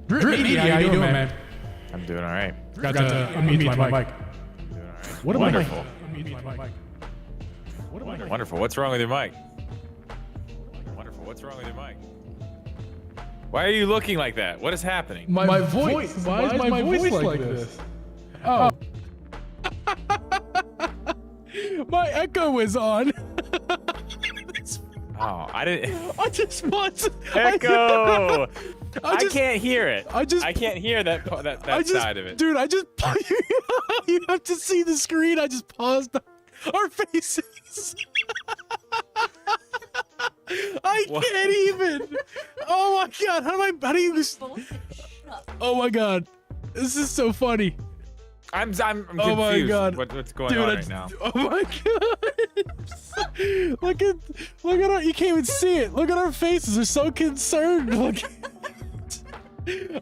Drip Media, how you doing, man? I'm doing all right. Got to unmute my mic. I'm doing all right. What am Wonderful. Wonderful. What's wrong with your mic? Wonderful. What's wrong with your mic? Why are you looking like that? What is happening? My voice. Why is my voice like this? Oh. My echo is on. Oh, I didn't. I just want Echo. I can't hear it. I can't hear that side of it. Dude, you have to see the screen. I just paused our faces. I can't even. Oh my god, how do you Oh my god. This is so funny. I'm confused. Oh my god. What's going on right now? Oh my god. Look at our, you can't even see it. Look at our faces. They're so concerned. Look.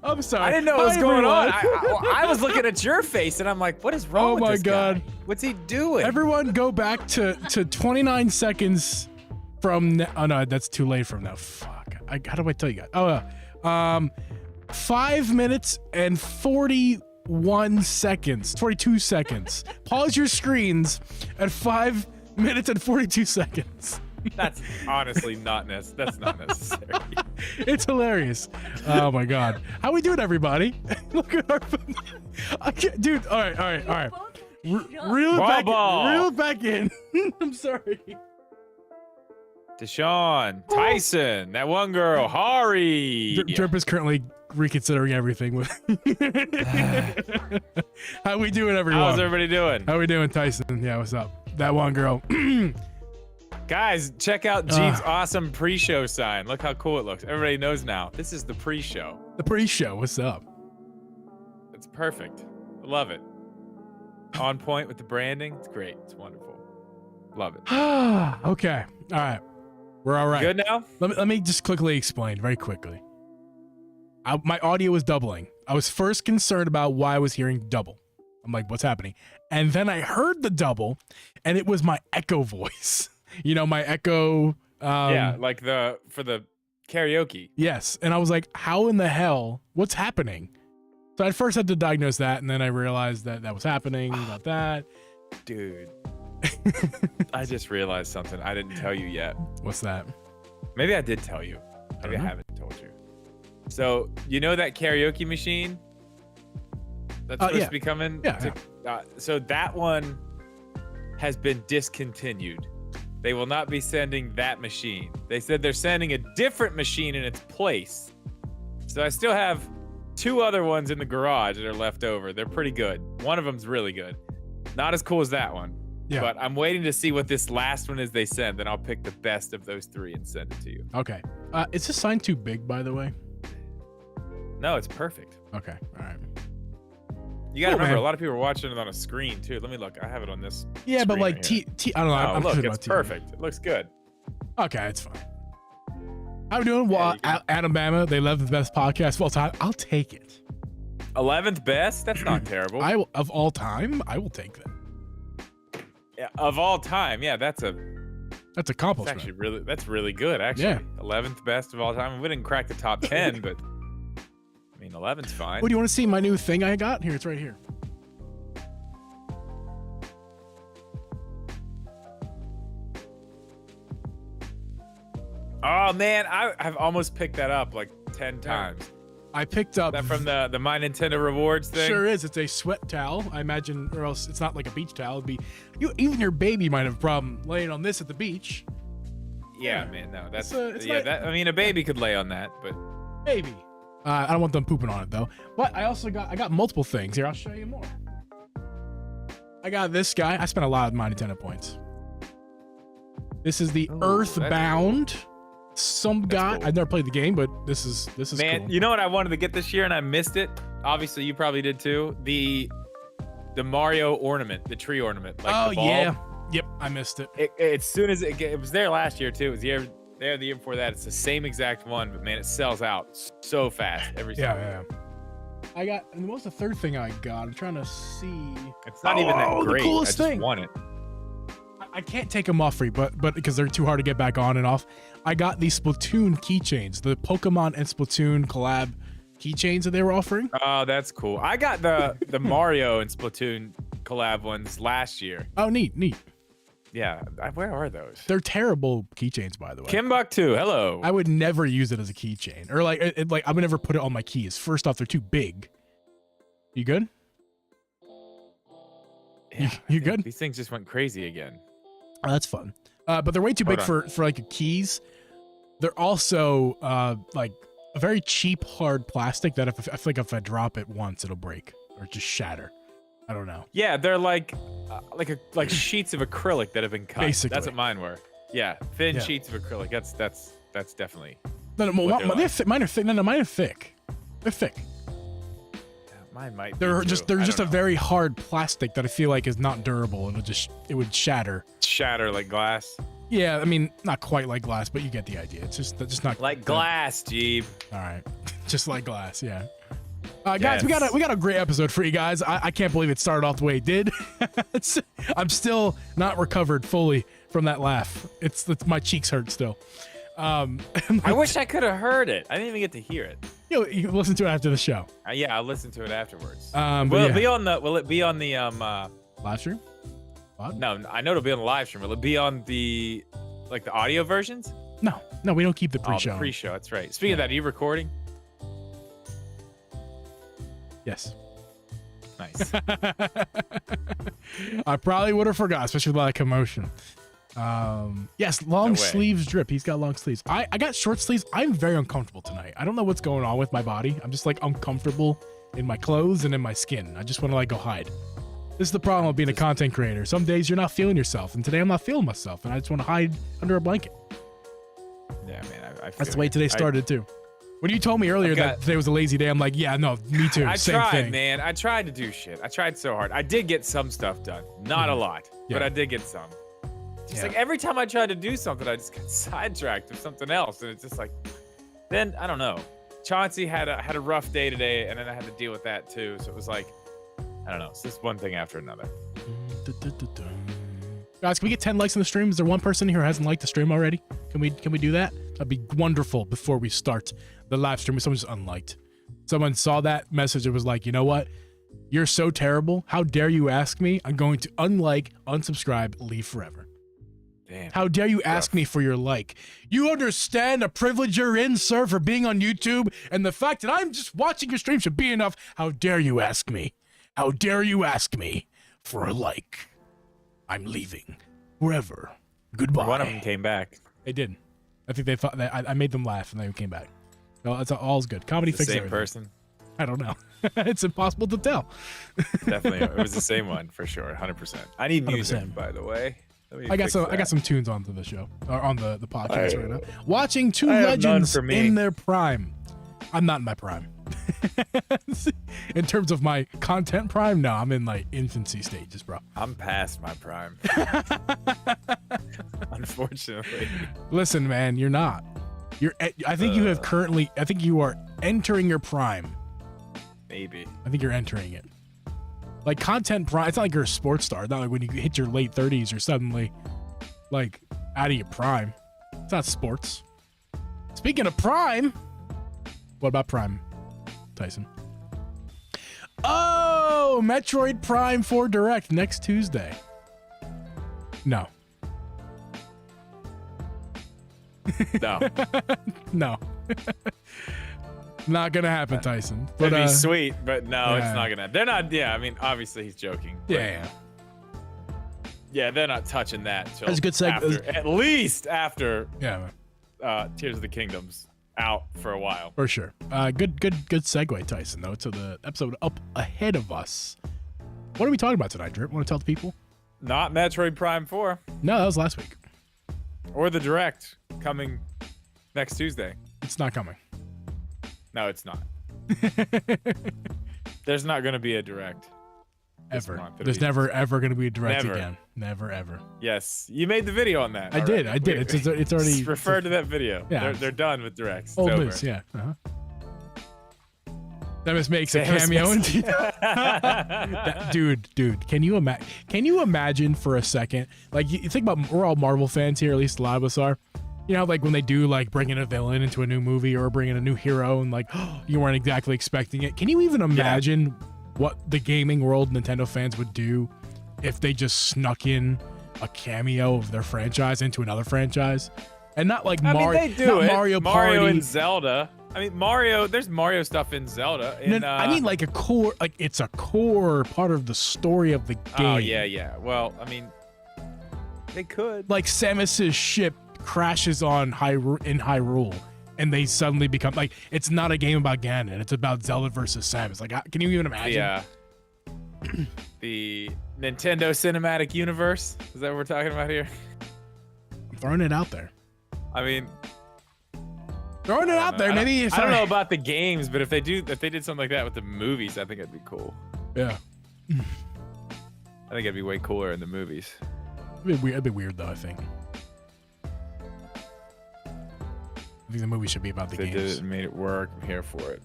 I'm sorry. I didn't know what was going on. I was looking at your face and I'm like, what is wrong with this guy? What's he doing? Everyone go back to 29 seconds from now. Oh no, that's too late from now. Fuck. How do I tell you guys? 5 minutes and 41 seconds. 42 seconds. Pause your screens at 5 minutes and 42 seconds. That's honestly not necessary. It's hilarious. Oh my god. How we doing, everybody? Look at our dude. All right. Reel it back in. I'm sorry. Deshaun, Tyson, that one girl, Hari. Drip is currently reconsidering everything. With How we doing, everyone? How's everybody doing? How we doing, Tyson? Yeah, what's up? That one girl. Guys, check out Geeb's awesome pre-show sign. Look how cool it looks. Everybody knows now. This is the pre-show. The pre-show. What's up? It's perfect. I love it. On point with the branding. It's great. It's wonderful. Love it. Okay. All right. We're all right. Good now? Let me just quickly explain, very quickly. My audio was doubling. I was first concerned about why I was hearing double. I'm like, what's happening? And then I heard the double, and it was my echo voice. You know, my echo. Yeah, like for the karaoke. Yes. And I was like, how in the hell? What's happening? So I first had to diagnose that, and then I realized that was happening about that. Dude. I just realized something I didn't tell you yet. What's that? Maybe I did tell you. Maybe I haven't told you. So, you know that karaoke machine that's supposed to be coming? Yeah. So that one has been discontinued. They will not be sending that machine. They said they're sending a different machine in its place. So I still have 2 other ones in the garage that are left over. They're pretty good. One of them's really good. Not as cool as that one. Yeah. But I'm waiting to see what this last one is they send. Then I'll pick the best of those 3 and send it to you. Okay. Is this sign too big, by the way? No, it's perfect. Okay. All right. You gotta remember, a lot of people are watching it on a screen too. Let me look. I have it on this. Yeah, but like right I don't know. Oh, I'm look, it's perfect. It looks good. Okay, it's fine. How we doing? Well, Adam Bama, they love the best podcast of all time. I'll take it. 11th best? That's not terrible. Of all time, I will take that. Yeah, of all time. Yeah, that's a accomplishment. That's really good, actually. Yeah. 11th best of all time. We didn't crack the top 10, but I mean, 11's fine. Oh, do you want to see my new thing I got? Here, it's right here. Oh man, I've almost picked that up like 10 times. I picked up that from the My Nintendo Rewards thing. Sure is. It's a sweat towel, I imagine, or else it's not like a beach towel. It'd be even your baby might have a problem laying on this at the beach. Yeah, man. No, that's I mean, a baby could lay on that, but maybe. I don't want them pooping on it though. But I got multiple things here. I'll show you more. I got this guy. I spent a lot of my Nintendo points. This is the Earthbound. Some guy. Cool. I've never played the game, but this is man, cool. You know what I wanted to get this year and I missed it? Obviously, you probably did too. The Mario ornament, the tree ornament. Like the ball. Yeah. Yep, I missed it. As soon as it was there last year too. It was the year before that. It's the same exact one, but man, it sells out so fast every time. Yeah. I got, and what was the third thing I got? I'm trying to see. It's not even that great. The coolest I just thing. want it. I can't take them off free, but because they're too hard to get back on and off. I got these Splatoon keychains, the Pokemon and Splatoon collab keychains that they were offering. Oh, that's cool. I got the Mario and Splatoon collab ones last year. Oh, neat. Yeah, where are those? They're terrible keychains, by the way. Kimbuktu, hello. I would never use it as a keychain, or like I would never put it on my keys. First off, they're too big. You good? Yeah, you good? These things just went crazy again. Oh, that's fun. But they're way too big for like keys. They're also like a very cheap, hard plastic that I feel like if I drop it once, it'll break or just shatter. I don't know. Yeah, they're like sheets of acrylic that have been cut. Basically. That's what mine were. Yeah, thin sheets of acrylic. That's definitely. No, mine are thick. No, mine are thick. They're thick. Mine might. They're just a very hard plastic that I feel like is not durable and it would shatter. Shatter like glass. Yeah, I mean not quite like glass, but you get the idea. It's just not like glass, Geeb. All right, just like glass. Yeah. Guys, we got a great episode for you guys. I can't believe it started off the way it did. I'm still not recovered fully from that laugh. It's my cheeks hurt still. I wish I could have heard it. I didn't even get to hear it. You can listen to it after the show. Yeah, I'll listen to it afterwards. Will it be on the live stream? What? No, I know it'll be on the live stream. Will it be on the audio versions? No, we don't keep the pre-show. The pre-show, that's right. Speaking of that, are you recording? Yes. Nice. I probably would have forgot, especially with a lot of commotion. Yes, long sleeves drip. He's got long sleeves. I got short sleeves. I'm very uncomfortable tonight. I don't know what's going on with my body. I'm just like uncomfortable in my clothes and in my skin. I just want to like go hide. This is the problem with being a content creator. Some days you're not feeling yourself, and today I'm not feeling myself, and I just want to hide under a blanket. Yeah, man. That's the way today started too. When you told me earlier that today was a lazy day, I'm like, yeah, no, me too. Same thing. Man. I tried to do shit. I tried so hard. I did get some stuff done. Not a lot, but I did get some. Just like every time I tried to do something, I just got sidetracked with something else, and it's just like, then I don't know. Chauncey had a rough day today, and then I had to deal with that too. So it was like, I don't know. It's just one thing after another. Guys, can we get 10 likes on the stream? Is there one person here who hasn't liked the stream already? Can we do that? That'd be wonderful before we start the live stream. Someone just unliked. Someone saw that message and was like, you know what? You're so terrible. How dare you ask me? I'm going to unlike, unsubscribe, leave forever. Damn. How dare you ask me for your like? You understand the privilege you're in, sir, for being on YouTube, and the fact that I'm just watching your stream should be enough. How dare you ask me? How dare you ask me for a like? I'm leaving. Forever. Goodbye. One of them came back. They did. I think they thought that I made them laugh and they came back. No, it's all's good. Comedy fixes everything. Same person? I don't know. It's impossible to tell. Definitely. It was the same one for sure. 100%. I need music, 100%. By the way. I got some tunes onto the show or on the podcast right now. Watching two legends in their prime. I'm not in my prime. In terms of my content prime, no, I'm in like infancy stages, bro. I'm past my prime. Unfortunately. Listen, man, you're not. I think you have currently. I think you are entering your prime. Maybe. I think you're entering it. Like content prime. It's not like you're a sports star. It's not like when you hit your late 30s, you're suddenly like out of your prime. It's not sports. Speaking of prime, what about Prime, Tyson? Oh, Metroid Prime 4 Direct next Tuesday. No. No. No. Not gonna happen, Tyson. But, it'd be sweet, but no, it's not gonna. They're not. Yeah, I mean, obviously he's joking. Yeah. Yeah, they're not touching that. That's a good segue. At least after. Yeah. Tears of the Kingdom's out for a while. For sure. Good segue, Tyson, though, to the episode up ahead of us. What are we talking about tonight, Drip? Want to tell the people? Not Metroid Prime 4. No, that was last week. Or the Direct coming next Tuesday. It's not coming. No, it's not. There's not going to be a Direct. Ever. There's never, ever going to be a Direct again. Never, ever. Yes. You made the video on that. I did. It's already... Refer to that video. Yeah. They're done with Directs. Old news, yeah. That just makes a cameo into dude, can you imagine for a second, like you think about, we're all Marvel fans here, at least a lot of us are. You know, like when they do like bring in a villain into a new movie or bring in a new hero and like you weren't exactly expecting it. Can you even imagine what the gaming world Nintendo fans would do if they just snuck in a cameo of their franchise into another franchise? And not like Mario, they do it. Mario Mario Party and Zelda. I mean, there's Mario stuff in Zelda. I mean, like a core, like it's a core part of the story of the game. Oh, yeah. Well, I mean, they could. Like Samus's ship crashes on Hyrule, and they suddenly become like, it's not a game about Ganon, it's about Zelda versus Samus. Like, can you even imagine? Yeah. The Nintendo Cinematic Universe. Is that what we're talking about here? I'm throwing it out there. I mean, Maybe I don't know about the games, but if they did something like that with the movies, I think it'd be cool. Yeah. I think it'd be way cooler in the movies. It'd be weird though, I think. I think the movie should be about the If they games. did it and made it work, I'm here for it.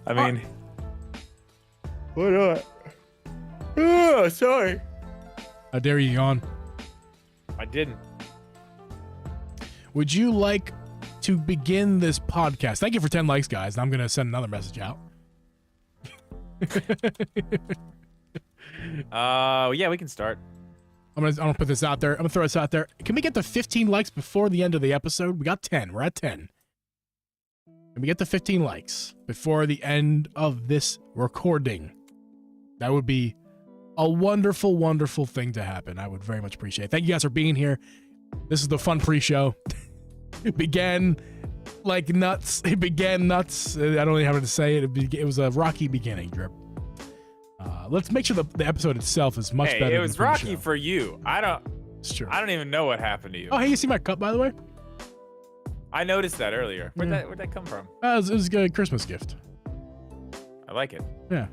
I mean, why not? Oh, sorry. How dare you yawn? I didn't. Would you like to begin this podcast? Thank you for 10 likes, guys. I'm going to send another message out. Yeah, we can start. I'm gonna put this out there. I'm gonna throw this out there. Can we get to 15 likes before the end of the episode? We got 10. We're at 10. Can we get to 15 likes before the end of this recording? That would be a wonderful, wonderful thing to happen. I would very much appreciate it. Thank you guys for being here. This is the fun pre-show. It began like nuts. I don't even have to say it. It was a rocky beginning, Drip. Let's make sure the episode itself is much better. It was rocky for you. It's true. I don't even know what happened to you. Oh, hey, you see my cup, by the way? I noticed that earlier. Where'd that come from? It was a Christmas gift. I like it. Yeah.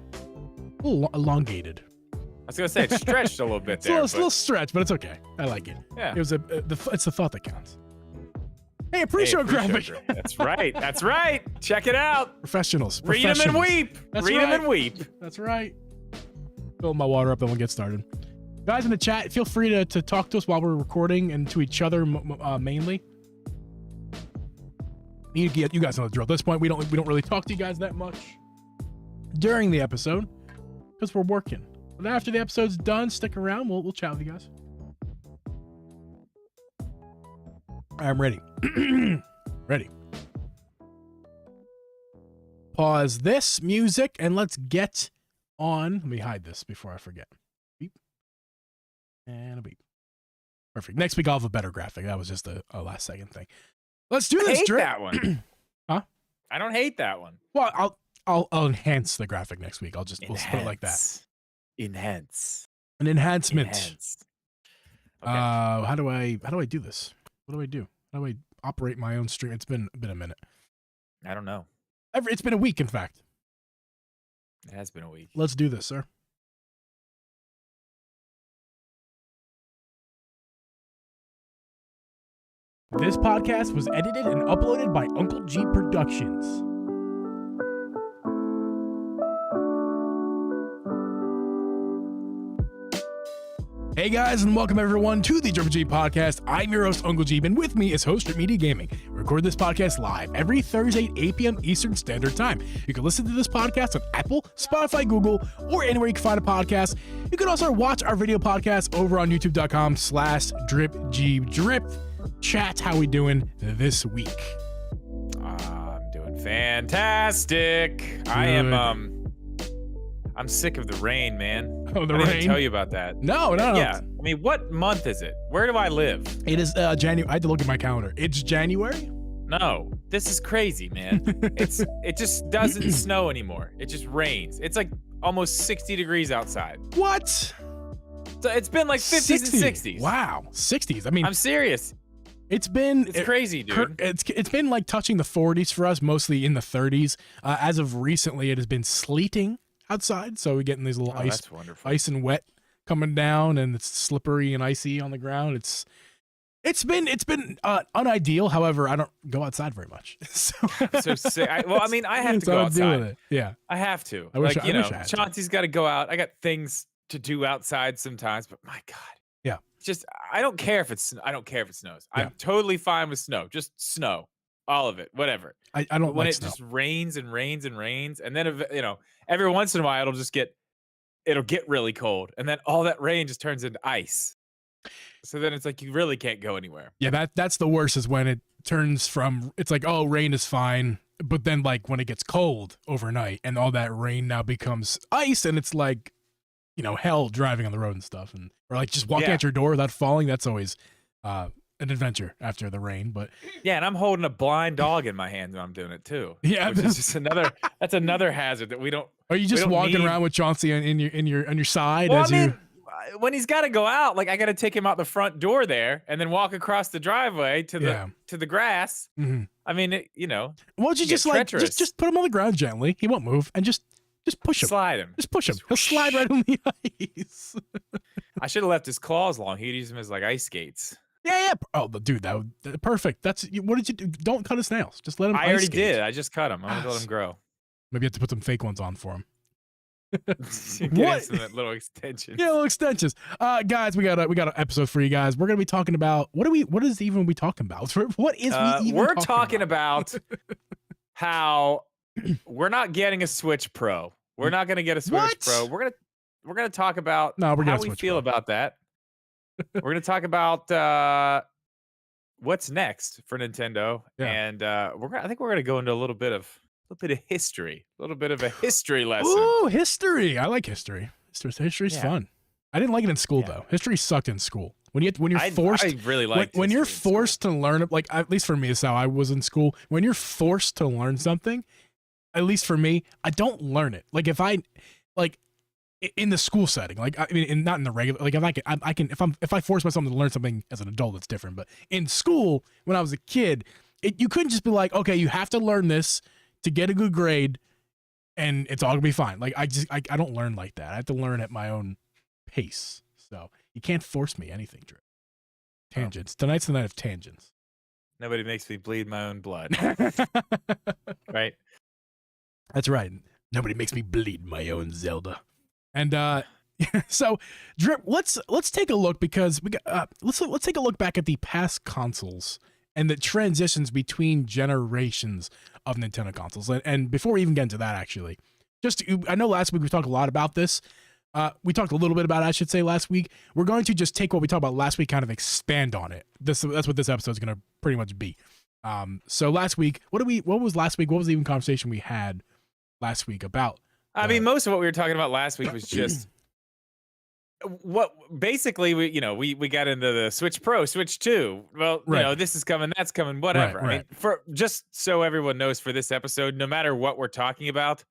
A little elongated. I was gonna say it stretched a little bit It's there. a little stretch, but it's okay. I like it. Yeah. It was it's the thought that counts. Hey, a pre-show graphic. That's right. That's right. Check it out. Professionals. Read them and weep. That's Read right. them and weep. That's right. Fill my water up, then we'll get started. Guys in the chat, feel free to talk to us while we're recording and to each other mainly. You guys know the drill. At this point, we don't really talk to you guys that much during the episode because we're working. But after the episode's done, stick around. We'll chat with you guys. I'm ready. Ready. Pause this music and let's get on. Let me hide this before I forget. Beep. And a beep. Perfect. Next week I'll have a better graphic. That was just a last second thing. Let's do this. I hate that one. Huh? I don't hate that one. Well, I'll enhance the graphic next week. We'll put it like that. Enhance. An enhancement. Enhance. Okay. How do I do this? What do I do? How do I operate my own stream? It's been a minute. I don't know. It's been a week, in fact. It has been a week. Let's do this, sir. This podcast was edited and uploaded by Uncle G Productions. Hey guys, and welcome everyone to the Drip and Geeb Podcast. I'm your host, Uncle Geeb, and with me is host Drip Media Gaming. We record this podcast live every Thursday at 8 p.m. Eastern Standard Time. You can listen to this podcast on Apple, Spotify, Google, or anywhere you can find a podcast. You can also watch our video podcast over on youtube.com/DripGeeb. Drip, chat, how we doing this week? I'm doing fantastic. Good. I am, I'm sick of the rain, man. Oh, the I rain? didn't tell you about that. No. Yeah. I mean, what month is it? Where do I live? It is January. I had to look at my calendar. It's January? No, this is crazy, man. It just doesn't snow anymore. It just rains. It's like almost 60 degrees outside. What? So it's been like 50s and 60s. Wow, 60s. I mean, I'm serious. It's crazy, dude. It's been like touching the 40s for us, mostly in the 30s. As of recently, it has been sleeting outside, so we're getting these little ice and wet coming down, and it's slippery and icy on the ground. It's been unideal. However, I don't go outside very much. So sick. I have to go outside. With it. Yeah, I have to. I wish I Chauncey's got to go out. I got things to do outside sometimes, but my God. Yeah. just I don't care if it snows. Yeah. I'm totally fine with snow. Just snow, all of it, whatever. I But don't when like it snow. just rains and rains and rains, and then every once in a while it'll get really cold, and then all that rain just turns into ice. So then it's like you really can't go anywhere. Yeah, that's the worst is when it turns from it's like, oh, rain is fine, but then like when it gets cold overnight and all that rain now becomes ice and it's like, hell driving on the road and stuff, and or like just walking Yeah. at your door without falling. That's always an adventure after the rain. But Yeah, and I'm holding a blind dog in my hands when I'm doing it too. Yeah. Which is just that's another hazard that we don't. are you just don't walking need- around with Chauncey on your side Well, as I you? mean, when he's got to go out, like I got to take him out the front door there, and then walk across the driveway to the grass. Mhm. I mean, Why don't you get just like treacherous. just put him on the ground gently? He won't move, and just push him. slide him. Just push him. He'll slide right on the ice. I should have left his claws long. He'd use them as like ice skates. Yeah. Oh, dude, that perfect. What did you do? Don't cut his nails. Just let him. I ice already skate. did. I just cut him. I'm gonna let him grow. Maybe you have to put some fake ones on for him. Get What? some little extensions. Yeah, little extensions. Guys, we got an episode for you guys. We're gonna be talking about what is even we talking about? What is we even we're talking about how we're not getting a Switch Pro. We're not gonna get a Switch What? Pro. We're gonna talk about No, we're how gonna we Switch feel Pro. about that. We're gonna talk about what's next for Nintendo, Yeah. and I think we're gonna go into a little bit of history, a little bit of a history lesson. Ooh, history. I like history. History's Yeah. fun. I didn't like it in school Yeah. though. History sucked in school. When you're forced I really like when you're forced to learn it, like at least for me, this is how I was in school. When you're forced to learn something, at least for me, I don't learn it. Like if I like in the school setting, like I mean, not in the regular. Like if I force myself to learn something as an adult, it's different. But in school, when I was a kid, you couldn't just be like, okay, you have to learn this to get a good grade, and it's all gonna be fine. Like I don't learn like that. I have to learn at my own pace. So you can't force me anything, Drip. Tangents. Tonight's the night of tangents. Nobody makes me bleed my own blood, right? That's right. Nobody makes me bleed my own Zelda. And so Drip, let's take a look because we got let's take a look back at the past consoles and the transitions between generations of Nintendo consoles. And before we even get into that, actually, I know last week we talked a lot about this. We talked a little bit about it, I should say, last week. We're going to just take what we talked about last week, kind of expand on it. That's what this episode is going to pretty much be. So last week, what was last week? What was the even conversation we had last week about? I mean, most of what we were talking about last week was just what basically we got into the Switch Pro, Switch 2. Well, Right. this is coming, that's coming, whatever. Right, I mean, for just so everyone knows for this episode, no matter what we're talking about,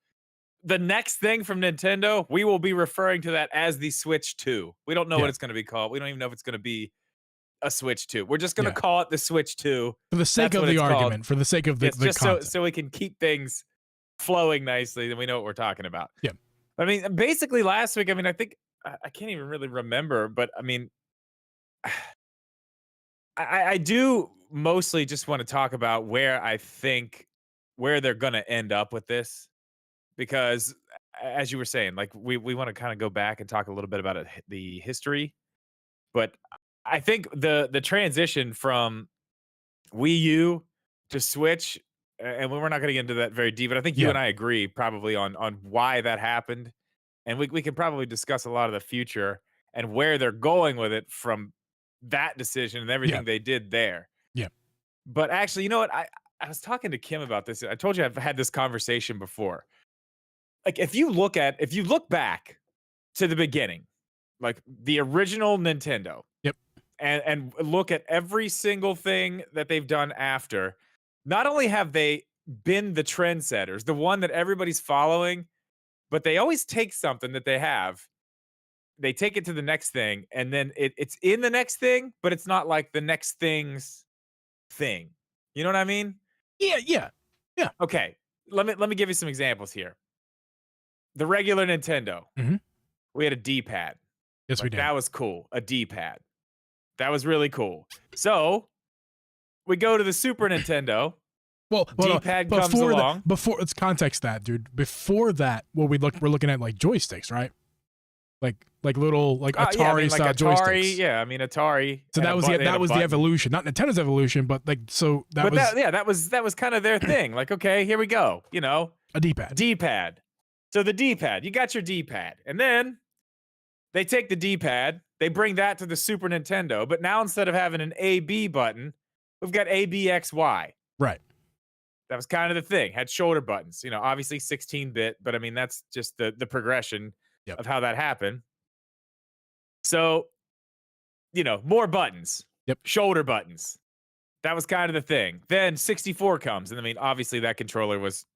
the next thing from Nintendo, we will be referring to that as the Switch 2. We don't know Yeah. what it's going to be called. We don't even know if it's going to be a Switch 2. We're just going to Yeah. call it the Switch 2. For the sake That's of what the it's called. argument, for the sake of the Just content. so we can keep things flowing nicely, then we know what we're talking about. Yeah. I mean, basically last week, I mean, I think I can't even really remember, but I mean, I do mostly just want to talk about where they're going to end up with this, because as you were saying, like we want to kind of go back and talk a little bit about the history, but I think the transition from Wii U to Switch, and we're not going to get into that very deep, but I think you Yeah. and I agree probably on why that happened, and we can probably discuss a lot of the future and where they're going with it from that decision and everything they did there. Yeah. But actually, you know what? I was talking to Kim about this. I told you I've had this conversation before. Like if you look back to the beginning, like the original Nintendo. Yep. And look at every single thing that they've done after. Not only have they been the trendsetters, the one that everybody's following, but they always take something that they have, they take it to the next thing, and then it's in the next thing, but it's not like the next thing's thing. You know what I mean? Yeah. Okay, let me give you some examples here. The regular Nintendo, Mhm. we had a D-pad. Yes, we did. That was cool. A D-pad. That was really cool. So we go to the Super Nintendo. Well, D-pad comes before along. Before, let's context that, dude. Before that, we're looking at like joysticks, right? like little like Atari yeah, I mean, like style Atari, joysticks. yeah, I mean Atari. So that was the evolution, not Nintendo's evolution, but like so that was that was kind of their thing. Like, okay, here we go. You know, a D-pad. D-pad. So the D-pad, you got your D-pad, and then they take the D-pad, they bring that to the Super Nintendo, but now instead of having an A/B button, we've got A/B/X/Y. Right. That was kind of the thing. Had shoulder buttons. You know, obviously 16-bit, but I mean that's just the progression of how that happened. So, you know, more buttons. Yep. Shoulder buttons. That was kind of the thing. Then 64 comes, and I mean, obviously that controller was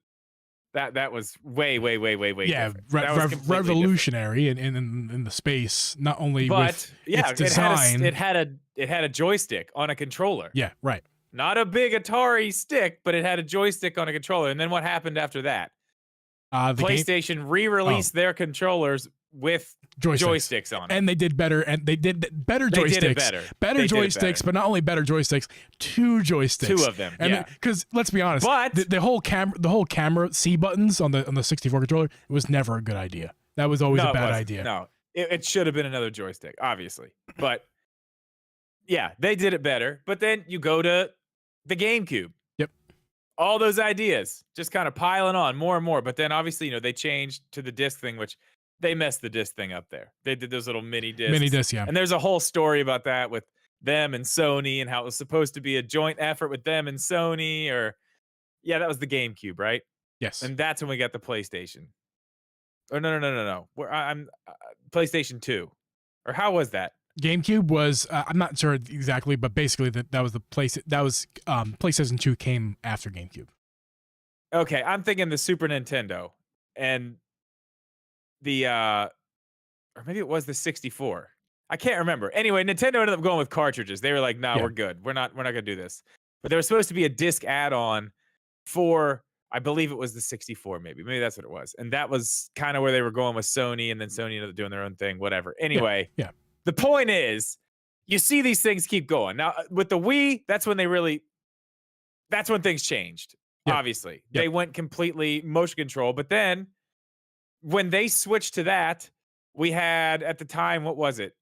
that was way yeah, different. revolutionary in the space. Not only but with yeah, its design, it had a joystick on a controller. Yeah, right. Not a big Atari stick, but it had a joystick on a controller. And then what happened after that? PlayStation re-released their controllers with joysticks on it, and they did better. And they did better joysticks. They did it better. Joysticks, but not only better joysticks, two joysticks, two of them. And because let's be honest, but the whole camera C buttons on the 64 controller, it was never a good idea. That was always a bad idea. No, it should have been another joystick, obviously. But yeah, they did it better. But then you go to the GameCube. Yep. All those ideas just kind of piling on more and more. But then obviously, you know, they changed to the disc thing, which they messed the disc thing up there. They did those little mini discs. Yeah. And there's a whole story about that with them and Sony and how it was supposed to be a joint effort with them and Sony. Or yeah, that was the GameCube, right? Yes. And that's when we got the PlayStation. Oh no. I'm PlayStation 2. Or how was that? GameCube was I'm not sure exactly, but basically that was the place that was PlayStation 2 came after GameCube. Okay, I'm thinking the Super Nintendo and the or maybe it was the 64. I can't remember. Anyway, Nintendo ended up going with cartridges. They were like, "No, we're good. We're not going to do this." But there was supposed to be a disc add-on for, I believe it was the 64 maybe. Maybe that's what it was. And that was kind of where they were going with Sony, and then Sony ended up doing their own thing, whatever. Anyway, yeah. The point is, you see these things keep going. Now, with the Wii, that's when things changed, obviously. They went completely motion control. But then, when they switched to that, we had, at the time, what was it?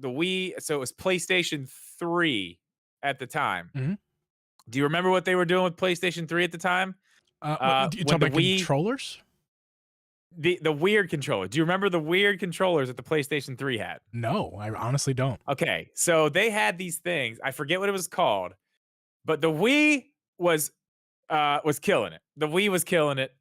The Wii, so it was PlayStation 3 at the time. Mm-hmm. Do you remember what they were doing with PlayStation 3 at the time? You talking about controllers? The weird controller. Do you remember the weird controllers that the PlayStation 3 had? No, I honestly don't. Okay, so they had these things. I forget what it was called, but the Wii was killing it. The Wii was killing it,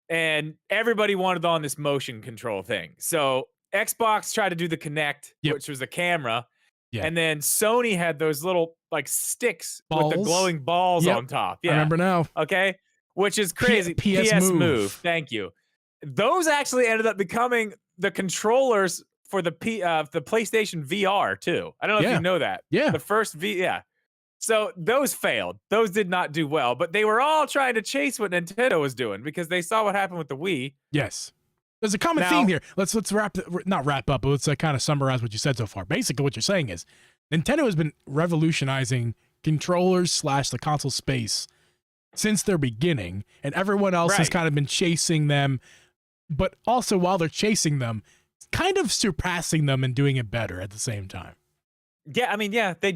and everybody wanted on this motion control thing. So Xbox tried to do the Kinect, which was a camera, and then Sony had those little like sticks with the glowing balls on top. Yeah, I remember now. Okay, which is crazy. PS Move. Thank you. Those actually ended up becoming the controllers for the PlayStation VR too. I don't know if you know that. Yeah. The first So those failed. Those did not do well, but they were all trying to chase what Nintendo was doing because they saw what happened with the Wii. Yes. There's a common theme here. Let's not wrap up, but let's kind of summarize what you said so far. Basically what you're saying is Nintendo has been revolutionizing controllers / the console space since their beginning, and everyone else has kind of been chasing them. But also, while they're chasing them, kind of surpassing them and doing it better at the same time. Yeah, I mean, they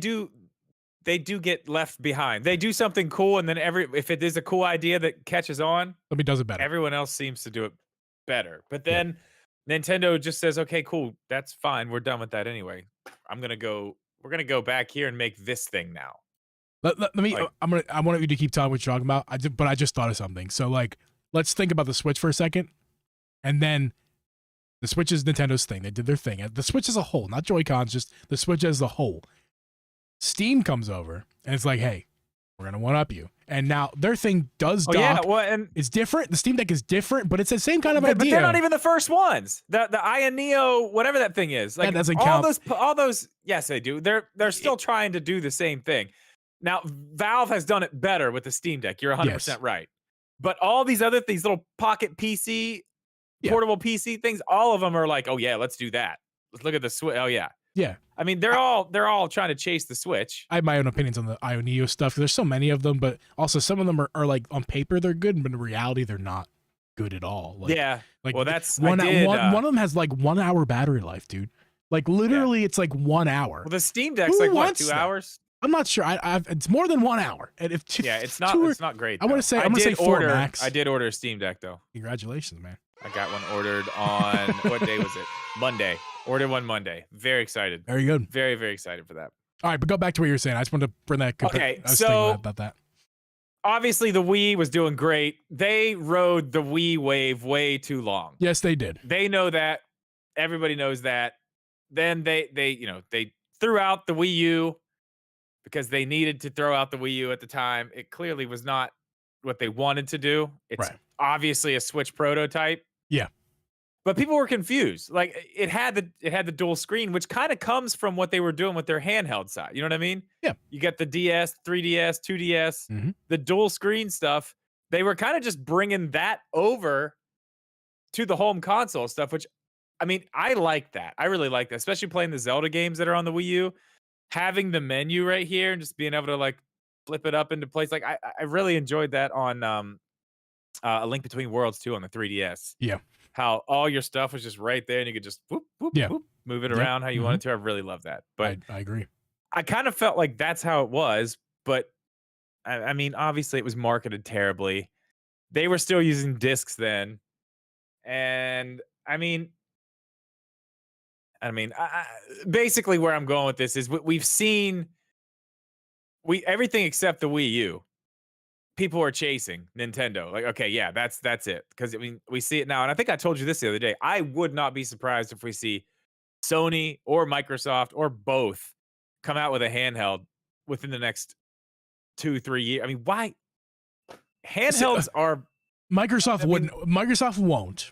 do get left behind. They do something cool, and then if it is a cool idea that catches on, somebody does it better. Everyone else seems to do it better. But then Nintendo just says, "Okay, cool, that's fine. We're done with that anyway. We're gonna go back here and make this thing now." Let me. I want you to keep telling what you're talking about. But I just thought of something. So let's think about the Switch for a second. And then the Switch is Nintendo's thing. They did their thing. The Switch as a whole, not Joy-Cons, just the Switch as a whole. Steam comes over and it's like, hey, we're going to one-up you. And now their thing does dock. And it's different. The Steam Deck is different, but it's the same kind of idea. But they're not even the first ones. The Aya Neo, whatever that thing is. Like, that doesn't count. All those, yes, they do. They're still trying to do the same thing. Now, Valve has done it better with the Steam Deck. You're 100% right. But all these little pocket PC, portable PC things, all of them are like, oh yeah, let's do that. Let's look at the Switch. Oh yeah. Yeah. I mean, they're all trying to chase the Switch. I have my own opinions on the Aya Neo stuff. There's so many of them, but also some of them are like on paper they're good, but in reality they're not good at all. Like, yeah. like Well, that's one I did, one of them has like 1 hour battery life, dude. Like literally, it's like 1 hour. Well, the Steam Deck's Who like what, wants 2 that? hours? I'm not sure. I've it's more than 1 hour. And if Yeah, it's not. It's not great. I want to say. I'm gonna say 4 order. max. I did order a Steam Deck though. Congratulations, man. I got one ordered on what day was it? Monday. Ordered one Monday. Very excited. Very good. Very, very excited for that. All right, but go back to what you were saying. I just wanted to bring that. Okay, I was so thinking about that. Obviously, the Wii was doing great. They rode the Wii wave way too long. Yes, they did. They know that. Everybody knows that. Then they threw out the Wii U because they needed to throw out the Wii U at the time. It clearly was not what they wanted to do. It's obviously a Switch prototype. Yeah. But people were confused. Like it had the dual screen, which kind of comes from what they were doing with their handheld side. You know what I mean? Yeah. You get the DS, 3DS, 2DS, the dual screen stuff. They were kind of just bringing that over to the home console stuff, which, I mean, I like that. I really like that, especially playing the Zelda games that are on the Wii U. Having the menu right here and just being able to like flip it up into place. Like I really enjoyed that on A Link Between Worlds too on the 3DS. Yeah. How all your stuff was just right there and you could just whoop, whoop, whoop, move it around how you wanted to. I really love that. But I agree. I kind of felt like that's how it was. But I mean, obviously it was marketed terribly. They were still using discs then. And I mean, basically where I'm going with this is we've seen everything except the Wii U. People are chasing Nintendo. Like, okay, yeah, that's it. Because I mean, we see it now, and I think I told you this the other day. I would not be surprised if we see Sony or Microsoft or both come out with a handheld within the next 2-3 years. I mean, why? Handhelds are Microsoft wouldn't. Microsoft won't.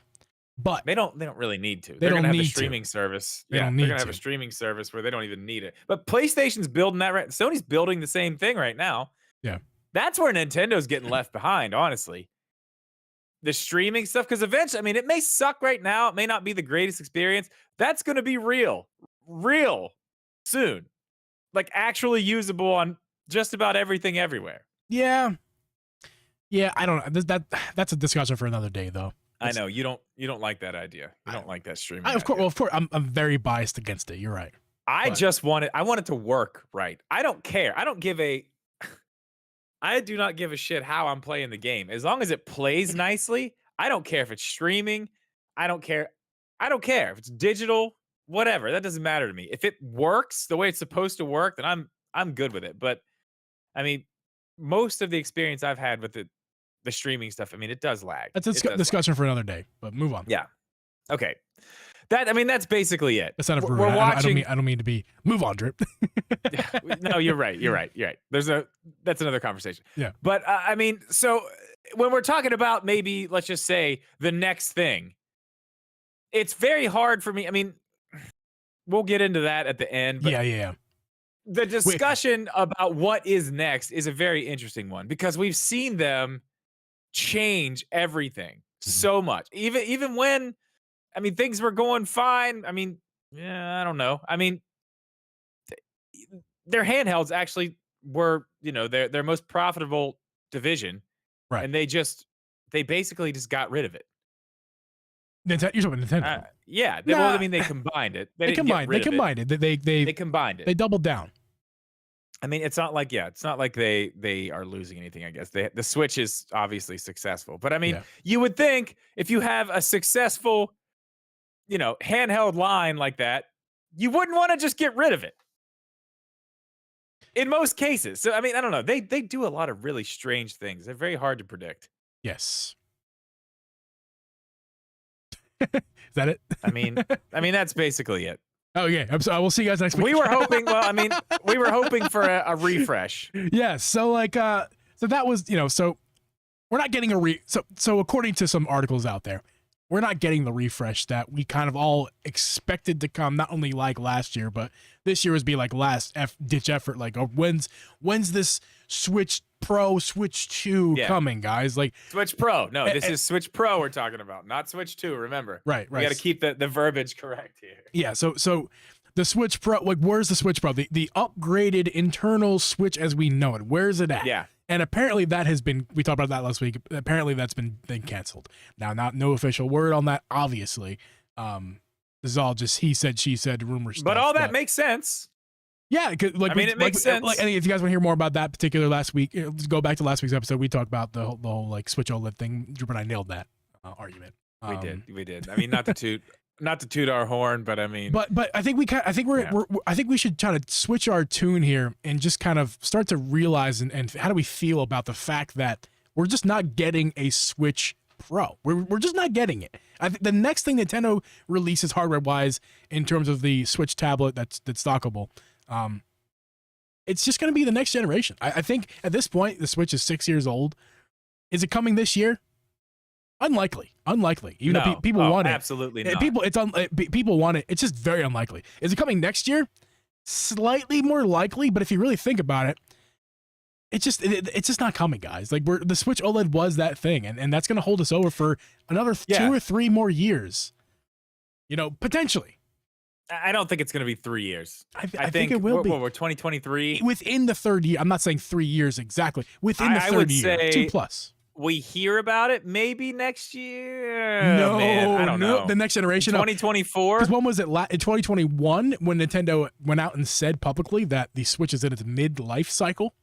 But they don't really need to. They're gonna have a need streaming service. They don't they're need gonna have a streaming service where they don't even need it. But PlayStation's building that right. Sony's building the same thing right now. Yeah. That's where Nintendo's getting left behind, honestly. The streaming stuff, because eventually, I mean, it may suck right now. It may not be the greatest experience. That's going to be real soon. Like actually usable on just about everything everywhere. Yeah. Yeah, I don't know. That's a discussion for another day, though. I know you don't like that idea. You don't like that streaming. Of course, I'm very biased against it. You're right. I want it to work right. I don't care. I do not give a shit how I'm playing the game. As long as it plays nicely, I don't care if it's streaming. I don't care if it's digital, whatever. That doesn't matter to me. If it works the way it's supposed to work, then I'm good with it. But I mean, most of the experience I've had with the streaming stuff, I mean, it does lag. That's a discussion for another day, but move on. Yeah. Okay. That's basically it. That's not a brewery. We're watching. I don't mean to be. Move on, Drip. No, you're right. That's another conversation. Yeah. But I mean, so when we're talking about maybe, let's just say the next thing, it's very hard for me. I mean, we'll get into that at the end. But yeah. The discussion about what is next is a very interesting one because we've seen them change everything so much. Even when, I mean, things were going fine. I mean, yeah, I don't know. I mean, their handhelds actually were, their most profitable division. Right. And they basically just got rid of it. You're talking about Nintendo. Yeah. Well, I mean, they combined it. They combined it. They combined it. They doubled down. I mean, it's not like they are losing anything, I guess. The Switch is obviously successful. But I mean, you would think if you have a successful, handheld line like that, you wouldn't want to just get rid of it. In most cases. So, I mean, I don't know. They do a lot of really strange things. They're very hard to predict. Yes. Is that it? I mean, that's basically it. Oh, yeah. I'm sorry. We'll see you guys next week. We were hoping for a refresh. Yeah. So so that was, so we're not getting so according to some articles out there, we're not getting the refresh that we kind of all expected to come, not only like last year, but this year was be like last ditch effort. Like, when's this Switch Pro, Switch 2 coming, guys? Like Switch Pro. No, this is Switch Pro we're talking about, not Switch 2. Remember, right. We got to keep the verbiage correct here. Yeah. So the Switch Pro, like, where's the Switch Pro? The upgraded internal Switch as we know it. Where's it at? Yeah. And apparently that has been, we talked about that last week. Apparently that's been canceled. Now, no official word on that, obviously. This is all just he said, she said, rumor stuff. But all that makes sense. Yeah, like it makes sense. Like, if you guys want to hear more about that particular last week, let's go back to last week's episode. We talked about the whole like Switch OLED thing. Drip and I nailed that argument. We did. I mean, not to toot our horn, but I mean, but I think I think we should try to switch our tune here and just kind of start to realize and how do we feel about the fact that we're just not getting a Switch Pro. We're just not getting it. I think the next thing Nintendo releases hardware wise in terms of the Switch tablet that's stockable, it's just going to be the next generation. I think at this point the Switch is 6 years old. Is it coming this year? Unlikely. Even though people want it. Absolutely not. People want it. It's just very unlikely. Is it coming next year? Slightly more likely, but if you really think about it, it's just not coming, guys. Like the Switch OLED was that thing, and that's going to hold us over for another 2 or 3 more years. Potentially. I don't think it's going to be 3 years. I think it will be. We're 2023. Within the third year. I'm not saying 3 years exactly. Within the third year, 2+. We hear about it maybe next year. No, man, I don't know. The next generation. 2024. Because when was it? In 2021, when Nintendo went out and said publicly that the Switch is in its mid-life cycle.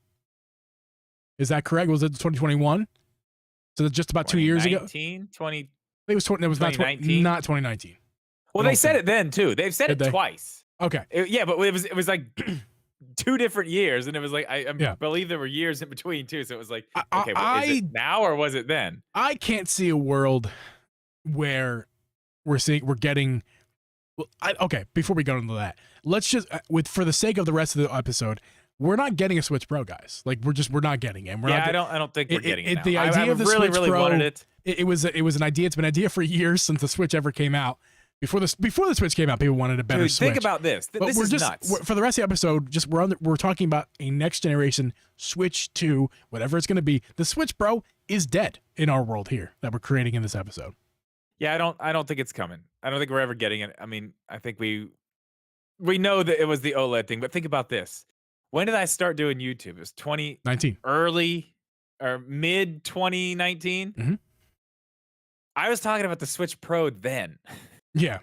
Is that correct? Was it 2021? So just about 2 years ago. 2020. It was 20. It was not 2019. Well, they said it then too. They've said it twice. Okay. But it was like 2 different years, and it was like I believe there were years in between too. So it was like, okay, is it now or was it then? I can't see a world where we're getting. Well, okay. Before we go into that, let's just for the sake of the rest of the episode, we're not getting a Switch Pro, guys. Like we're not getting it. I don't think we're getting it. The idea of the really, Switch really Pro, wanted it. It was an idea. It's been an idea for years since the Switch ever came out. Before the Switch came out, people wanted a better Switch. Think about this. This is nuts. For the rest of the episode, we're talking about a next generation Switch 2, whatever it's going to be. The Switch Pro is dead in our world here that we're creating in this episode. Yeah, I don't think it's coming. I don't think we're ever getting it. I mean, I think we know that it was the OLED thing, but think about this. When did I start doing YouTube? It was 2019. Early or mid 2019. Mm-hmm. I was talking about the Switch Pro then. Yeah.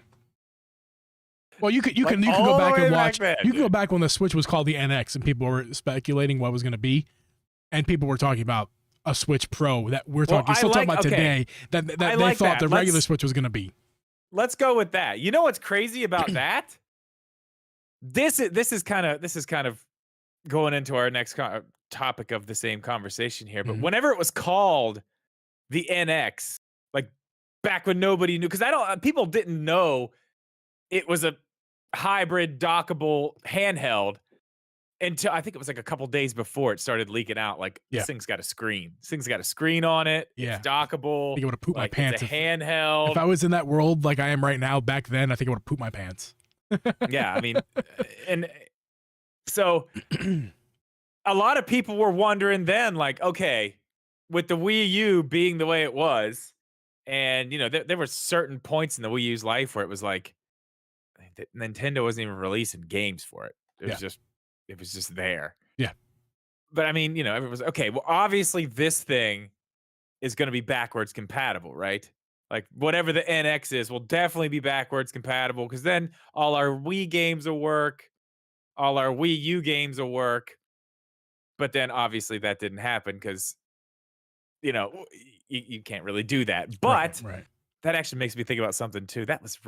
Well, you can go back and watch. You can go back when the Switch was called the NX, and people were speculating what it was going to be, and people were talking about a Switch Pro that we're talking about today. That they thought the regular Switch was going to be. Let's go with that. You know what's crazy about that? This is kind of going into our next topic of the same conversation here. But whenever it was called the NX, like back when nobody knew, because people didn't know it was a hybrid dockable handheld until I think it was like a couple days before it started leaking out. Like this thing's got a screen. This thing's got a screen on it. Yeah. It's dockable. I think I would have pooped my pants. It's a handheld. If I was in that world like I am right now, back then, I think I would have pooped my pants. Yeah, I mean, and so a lot of people were wondering then, like, okay, with the Wii U being the way it was, and there were certain points in the Wii U's life where it was like Nintendo wasn't even releasing games for it. It was just there. Yeah. But I mean, everyone was okay. Well, obviously this thing is going to be backwards compatible, right? Like whatever the NX is will definitely be backwards compatible, because then all our Wii games will work, all our Wii U games will work. But then obviously that didn't happen because you can't really do that. But right. That actually makes me think about something too. That was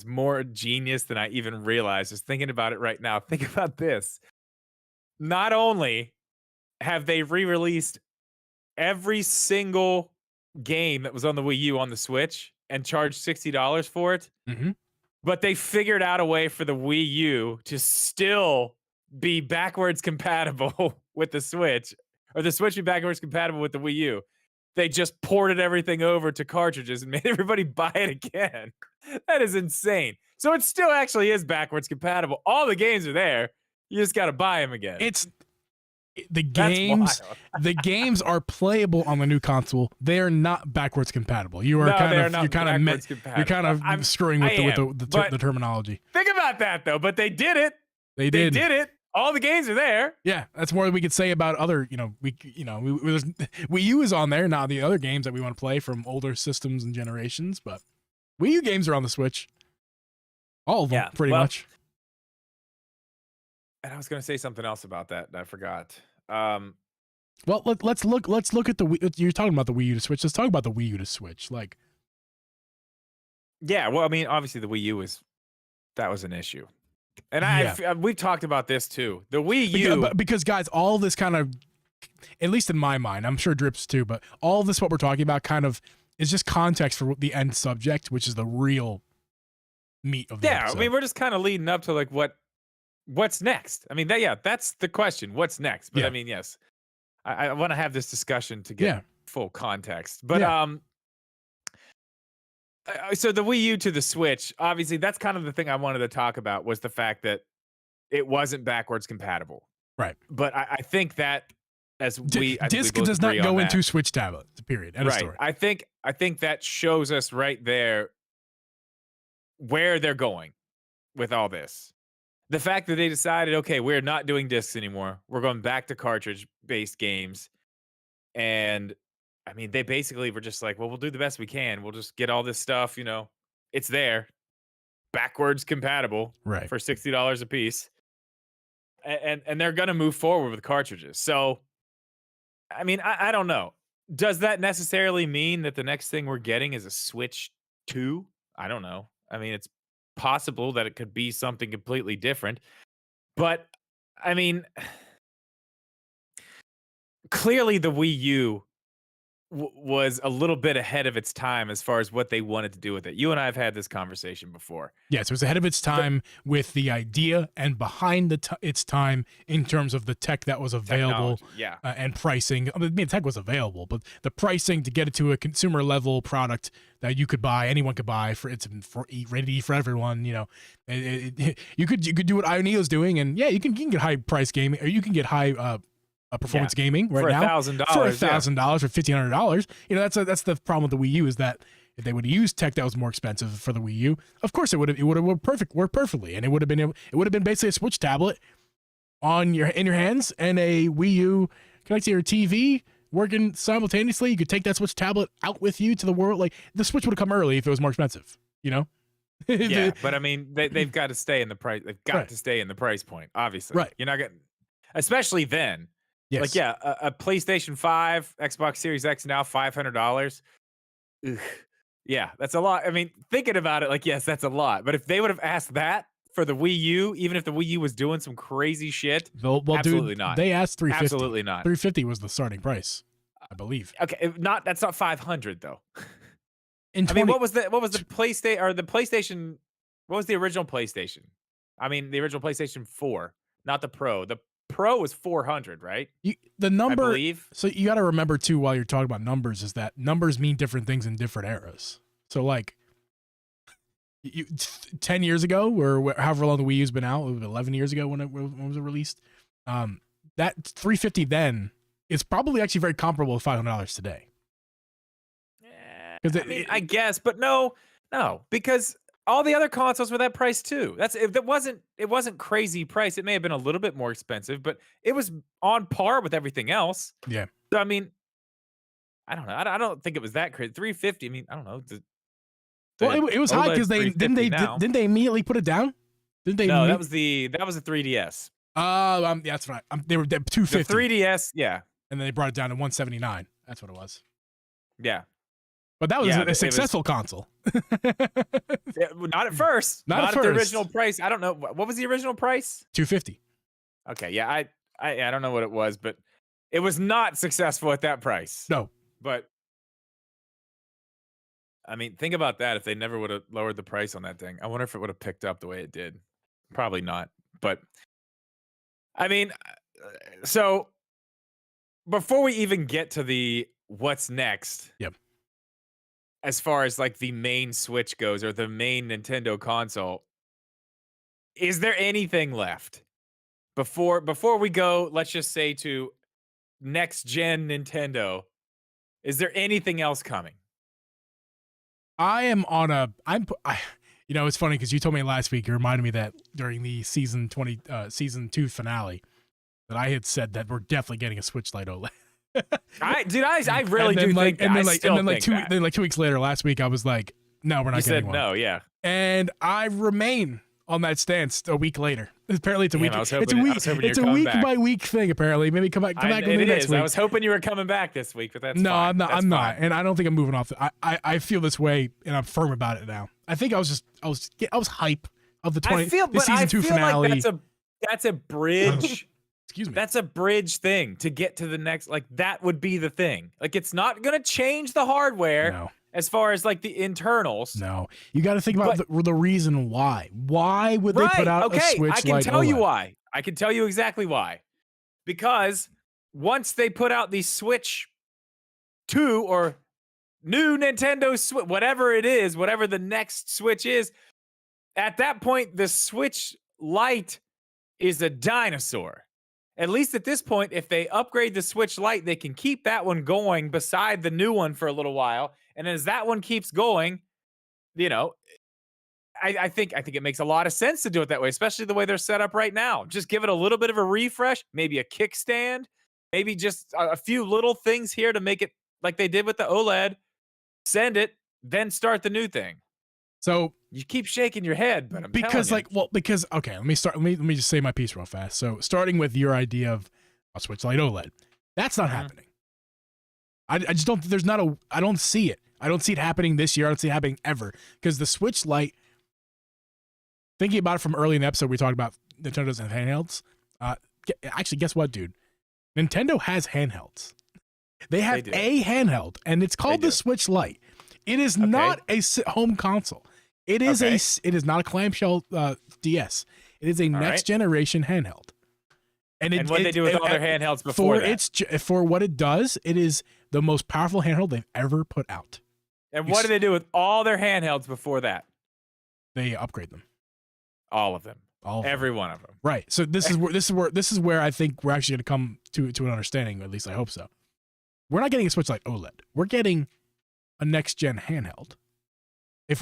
more genius than I even realized. Just thinking about it right now. Think about this. Not only have they re-released every single game that was on the Wii U on the Switch and charged $60 for it, but they figured out a way for the Wii U to still be backwards compatible with the Switch, or the Switch be backwards compatible with the Wii U. They just ported everything over to cartridges and made everybody buy it again. That is insane. So it still actually is backwards compatible. All the games are there. You just got to buy them again. It's the games. The games are playable on the new console. They are not backwards compatible. You are you're kind of screwing with the terminology. Think about that though. But they did it. They did it. All the games are there. Yeah, that's more than we could say about other, Wii U is on there, not the other games that we want to play from older systems and generations, but Wii U games are on the Switch. All of them, pretty much. And I was going to say something else about that, and I forgot. Well, let's look at the Wii. You're talking about the Wii U to Switch. Let's talk about the Wii U to Switch. Like, yeah, well, I mean, obviously the Wii U was an issue, and we've talked about this too. The Wii U, because guys, all this kind of, at least in my mind, I'm sure Drips too, but all this what we're talking about kind of is just context for the end subject, which is the real meat of the episode. I mean, we're just kind of leading up to like what's next. I mean, that's the question. What's next? But I mean, yes. I want to have this discussion to get full context. But so the Wii U to the Switch, obviously that's kind of the thing I wanted to talk about, was the fact that it wasn't backwards compatible. Right. But I think that disc does not go into Switch tablet, period. End of story. I think that shows us right there where they're going with all this. The fact that they decided, okay, we're not doing discs anymore. We're going back to cartridge-based games. And, I mean, they basically were just like, well, we'll do the best we can. We'll just get all this stuff, it's there. Backwards compatible for $60 a piece. And they're going to move forward with cartridges. So, I mean, I don't know. Does that necessarily mean that the next thing we're getting is a Switch 2? I don't know. I mean, it's possible that it could be something completely different, but I mean, clearly the Wii U was a little bit ahead of its time as far as what they wanted to do with it. You and I have had this conversation before. Yes, it was ahead of its time with the idea and behind its time in terms of the tech that was available and pricing. I mean, tech was available, but the pricing to get it to a consumer level product that you could buy, anyone could buy, ready to eat for everyone. You could do what Ioneo's doing, and you can get high price gaming, or you can get high performance gaming right now for $1,000, for $1,500. That's the problem with the Wii U, is that if they would have used tech that was more expensive for the Wii U, of course it would have worked perfectly, and it would have been basically a Switch tablet in your hands and a Wii U connected to your TV working simultaneously. You could take that Switch tablet out with you to the world. Like, the Switch would have come early if it was more expensive. But I mean, they've got to stay in the price. They've got to stay in the price point. Obviously, right? You're not getting, especially then. Yes. Like, a PlayStation 5, Xbox Series X now $500. Yeah, that's a lot. I mean, thinking about it, like, yes, that's a lot. But if they would have asked that for the Wii U, even if the Wii U was doing some crazy shit, absolutely not. They asked $350. Absolutely not. $350 was the starting price, I believe. Okay, that's not $500 though. What was the PlayStation, or the PlayStation? What was the original PlayStation? I mean, the original PlayStation 4, not the Pro. The Pro was $400, right? The number, I believe. So you got to remember too, while you're talking about numbers, is that numbers mean different things in different eras. So like, 10 years ago, or however long the Wii U's been out, 11 years ago when was it released, that $350 then is probably actually very comparable to $500 today. I guess, but no, because all the other consoles were that price too. It wasn't crazy price. It may have been a little bit more expensive, but it was on par with everything else. Yeah. So I mean, I don't know. I don't think it was that crazy. $350. I mean, I don't know. Well, it was high because didn't they immediately put it down? Didn't they? No, that was the 3DS. That's right. They were $250. The 3DS, yeah. And then they brought it down to $179. That's what it was. Yeah. But that was a successful console. Not at first. Not at the original price. I don't know. What was the original price? $250. Okay, yeah. I don't know what it was, but it was not successful at that price. No. But I mean, think about that. If they never would have lowered the price on that thing, I wonder if it would have picked up the way it did. Probably not. But I mean, so before we even get to the what's next. Yep. As far as like the main Switch goes, or the main Nintendo console, is there anything left before we go, let's just say, to next gen Nintendo? Is there anything else coming? I am on You know, it's funny because you told me last week. You reminded me that during the season 2 finale, that I had said that we're definitely getting a Switch Lite OLED. I really do think that. And then 2 weeks later, last week, I was like, no, we're not getting one. You said no, yeah. And I remain on that stance a week later. Apparently, it's a week. It's a week by week thing. Apparently, maybe come back next week. I was hoping you were coming back this week, but that's no, fine. I'm not, and I don't think I'm moving off. I feel this way, and I'm firm about it now. I think I was hype of the season 2 finale. Like that's a bridge. Excuse me. That's a bridge thing to get to the next. Like that would be the thing. Like it's not gonna change the hardware. No. As far as like the internals. No, you got to think about the reason why. Why would they put out a Switch Lite? I can tell you why. I can tell you exactly why. Because once they put out the Switch 2 or new Nintendo Switch, whatever it is, whatever the next Switch is, at that point, the Switch Lite is a dinosaur. At least at this point, if they upgrade the Switch Lite, they can keep that one going beside the new one for a little while. And as that one keeps going, you know, I think it makes a lot of sense to do it that way, especially the way they're set up right now. Just give it a little bit of a refresh, maybe a kickstand, maybe just a few little things here to make it like they did with the OLED. Send it, then start the new thing. So you keep shaking your head, but I'm okay, let me start. Let me just say my piece real fast. So starting with your idea of a Switch Lite OLED, that's not happening. I just don't. I don't see it. I don't see it happening this year. I don't see it happening ever because the Switch Lite. Thinking about it from early in the episode, we talked about Nintendo's and handhelds. Actually, guess what, dude? Nintendo has handhelds. They have a handheld, and it's called the Switch Lite. It is not a home console. It is It is not a clamshell DS. It is a next generation handheld. And what did they do with all their handhelds before that? For what it does, it is the most powerful handheld they've ever put out. And what did they do with all their handhelds before that? They upgrade them. All of them. Every one of them. Right. So this is where I think we're actually going to come to an understanding. At least I hope so. We're not getting a Switch Lite OLED. We're getting a next gen handheld. If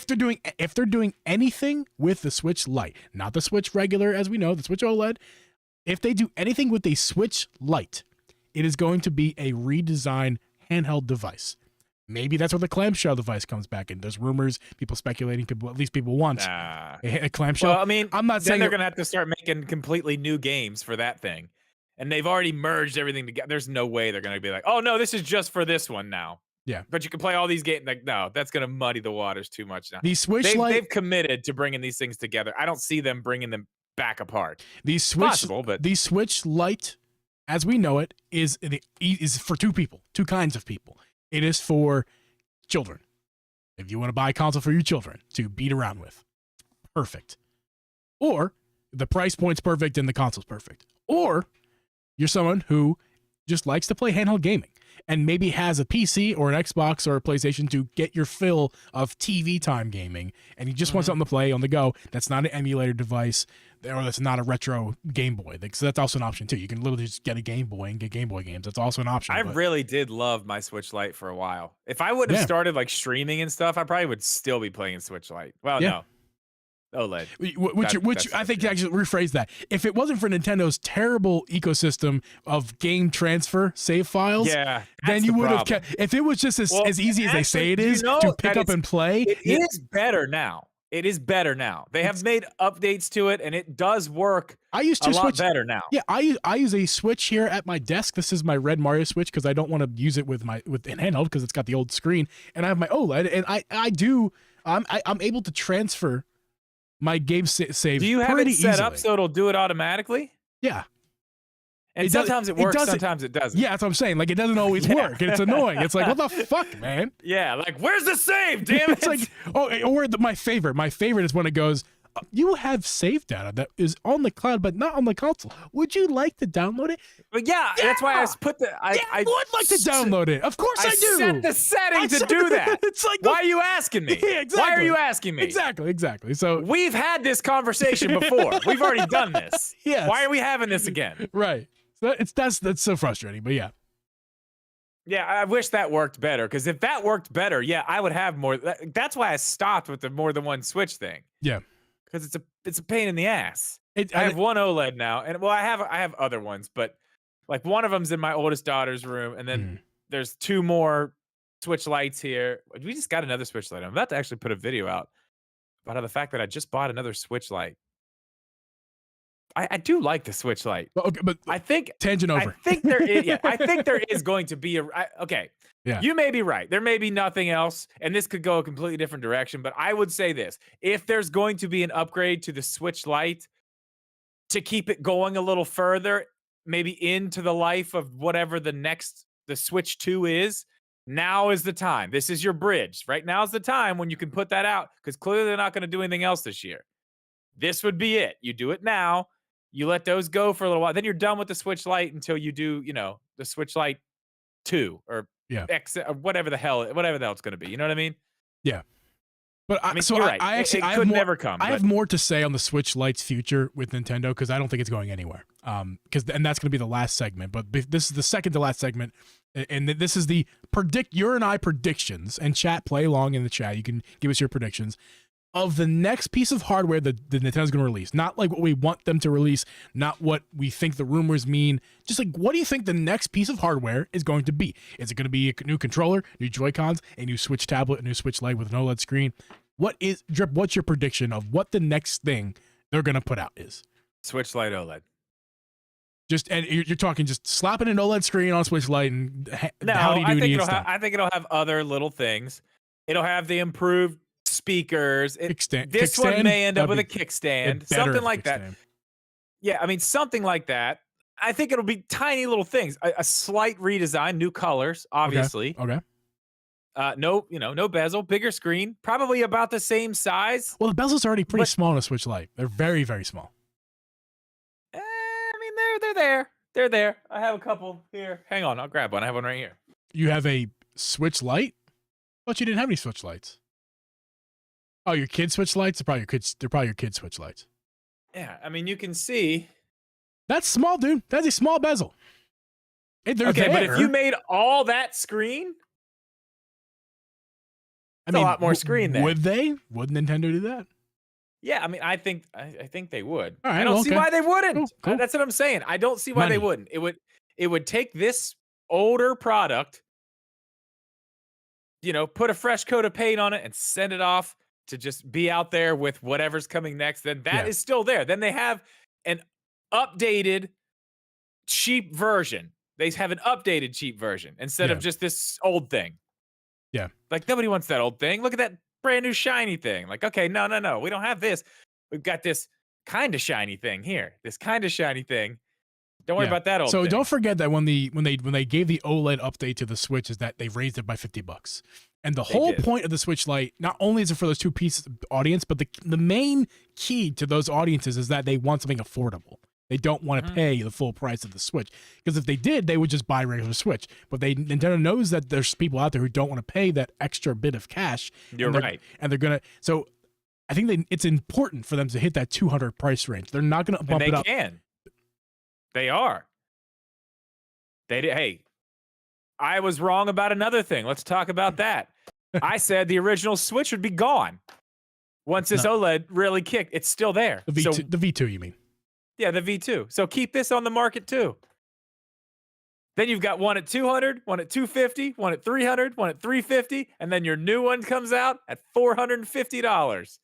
they're doing anything with the Switch Lite, not the Switch regular as we know, the Switch OLED, if they do anything with a Switch Lite, it is going to be a redesigned handheld device. Maybe that's where the clamshell device comes back in. There's rumors, people speculating, at least people want a clamshell. Well, I mean, I'm not saying they're going to have to start making completely new games for that thing. And they've already merged everything together. There's no way they're going to be like, oh, no, this is just for this one now. Yeah. But you can play all these games. Like, no, that's going to muddy the waters too much now. The Switch Lite, they've committed to bringing these things together. I don't see them bringing them back apart. The Switch Lite, as we know it, is for two kinds of people. It is for children. If you want to buy a console for your children to beat around with, perfect. Or the price point's perfect and the console's perfect. Or you're someone who just likes to play handheld gaming and maybe has a PC or an Xbox or a PlayStation to get your fill of TV time gaming, and you just want something to play on the go that's not an emulator device or that's not a retro Game Boy. So that's also an option too. You can literally just get a Game Boy and get Game Boy games. That's also an option. I really did love my Switch Lite for a while. If I would have started like streaming and stuff, I probably would still be playing Switch Lite. Well, no. OLED. Which I think actually rephrase that. If it wasn't for Nintendo's terrible ecosystem of game transfer save files, then you would have kept. If it was just as easy as they say it is to pick up and play, it is better now. It is better now. They have made updates to it, and it does work. I used to a lot better now. Yeah, I use a Switch here at my desk. This is my red Mario Switch because I don't want to use it with handheld because it's got the old screen, and I have my OLED, and I'm able to transfer my game save. Do you have it set easily. Up so it'll do it automatically? Yeah. And sometimes it works, sometimes it doesn't. Yeah, that's what I'm saying. Like, it doesn't always work. It's annoying. It's like, what the fuck, man? Yeah, like, where's the save, damn it? It's like, my favorite is when it goes, you have save data that is on the cloud, but not on the console. Would you like to download it? But that's why I put I would like to download it. Of course I do. Set the setting to do that. It's like, why are you asking me? Yeah, exactly. Why are you asking me? Exactly. So we've had this conversation before. We've already done this. Yes. Why are we having this again? Right. So that's so frustrating, but yeah. Yeah, I wish that worked better, because if that worked better, yeah, I would have more. That's why I stopped with the more than one switch thing. Yeah, because it's a pain in the ass. I have one OLED now, and well, I have other ones, but like one of them's in my oldest daughter's room, and then there's 2 more Switch Lites here. We just got another Switch Lite. I'm about to actually put a video out about the fact that I just bought another Switch Lite. I do like the Switch Lite. Well, okay, but I think tangent over. I think there is. Yeah, I think there is going to be okay. Yeah. You may be right. There may be nothing else, and this could go a completely different direction. But I would say this: if there's going to be an upgrade to the Switch Lite to keep it going a little further, maybe into the life of whatever the Switch 2 is, now is the time. This is your bridge. Right now is the time when you can put that out, because clearly they're not going to do anything else this year. This would be it. You do it now. You let those go for a little while. Then you're done with the Switch Lite until you do, the Switch Lite 2 or X or whatever the hell it's going to be. You know what I mean? Yeah. But I mean, you're right. I actually it could never come. I have more to say on the Switch Lite's future with Nintendo, because I don't think it's going anywhere. And that's going to be the last segment. But this is the second to last segment, and this is the your and I predictions. And chat, play along in the chat. You can give us your predictions of the next piece of hardware that the Nintendo's going to release. Not like what we want them to release, not what we think the rumors mean. Just like, what do you think the next piece of hardware is going to be? Is it going to be a new controller, new Joy-Cons, a new Switch tablet, a new Switch Lite with an OLED screen? Drip, what's your prediction of what the next thing they're going to put out is? Switch Lite OLED. And you're talking just slapping an OLED screen on Switch Lite and I think it'll have other little things. It'll have the improved speakers. This one may end up with a kickstand, something like that. Yeah, I mean, something like that. I think it'll be tiny little things. A slight redesign, new colors, obviously. Okay. No bezel, bigger screen, probably about the same size. Well, the bezel's already pretty small on a Switch Lite. They're very, very small. I mean, they're there. They're there. I have a couple here. Hang on, I'll grab one. I have one right here. You have a Switch Lite? I thought you didn't have any Switch Lites. Oh, your kids' Switch Lites? They're probably your kids' Switch Lites. Yeah, I mean, you can see. That's small, dude. That's a small bezel. But if you made all that screen, a lot more screen there. Would they? Would Nintendo do that? Yeah, I mean, I think they would. Right, I don't see why they wouldn't. Cool. That's what I'm saying. I don't see why they wouldn't. It would take this older product, put a fresh coat of paint on it and send it off to just be out there with whatever's coming next. Then that is still there. Then they have an updated cheap version. They have an updated cheap version instead of just this old thing. Yeah. Like, nobody wants that old thing. Look at that brand new shiny thing. Like, okay, no. We don't have this. We've got this kind of shiny thing here. This kind of shiny thing. Don't worry about that old thing. So don't forget that when they gave the OLED update to the Switch is that they raised it by $50. And the whole point of the Switch Lite, not only is it for those two pieces of audience, but the main key to those audiences is that they want something affordable. They don't want to pay the full price of the Switch, because if they did, they would just buy a regular Switch. But Nintendo knows that there's people out there who don't want to pay that extra bit of cash. You're right, and they're gonna. So I think it's important for them to hit that $200 price range. They're not gonna bump it up. They can. They are. They did. Hey, I was wrong about another thing. Let's talk about that. I said the original Switch would be gone once this OLED really kicked. It's still there. The V2, you mean? Yeah, the V2. So keep this on the market too. Then you've got one at $200, one at $250, one at $300, one at $350, and then your new one comes out at $450.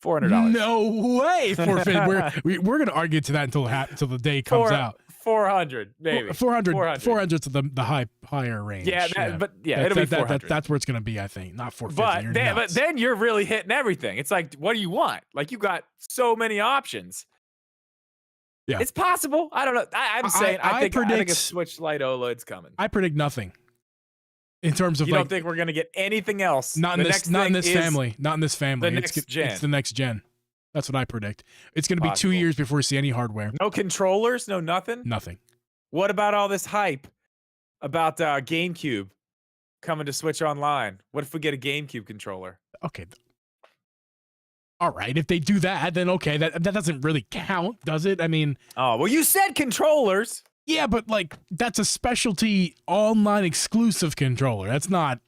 $400. No way. $450. We're gonna argue to that until the day comes out. 400, maybe. 400 to the higher range. It'll be 400. That's where it's gonna be, I think. Not 450. But then you're really hitting everything. It's like, what do you want? Like, you got so many options. Yeah. It's possible. I don't know. I'm saying I think a Switch Lite OLED's coming. I predict nothing. In terms of, you don't think we're gonna get anything else? Not in this family. Not in this family. The next gen. It's the next gen. That's what I predict. It's gonna be 2 years before we see any hardware. No controllers. No nothing. Nothing. What about all this hype about GameCube coming to Switch Online? What if we get a GameCube controller? Okay. All right, if they do that, then okay, that doesn't really count, does it? I mean, oh well, you said controllers. Yeah, but like that's a specialty online exclusive controller. That's not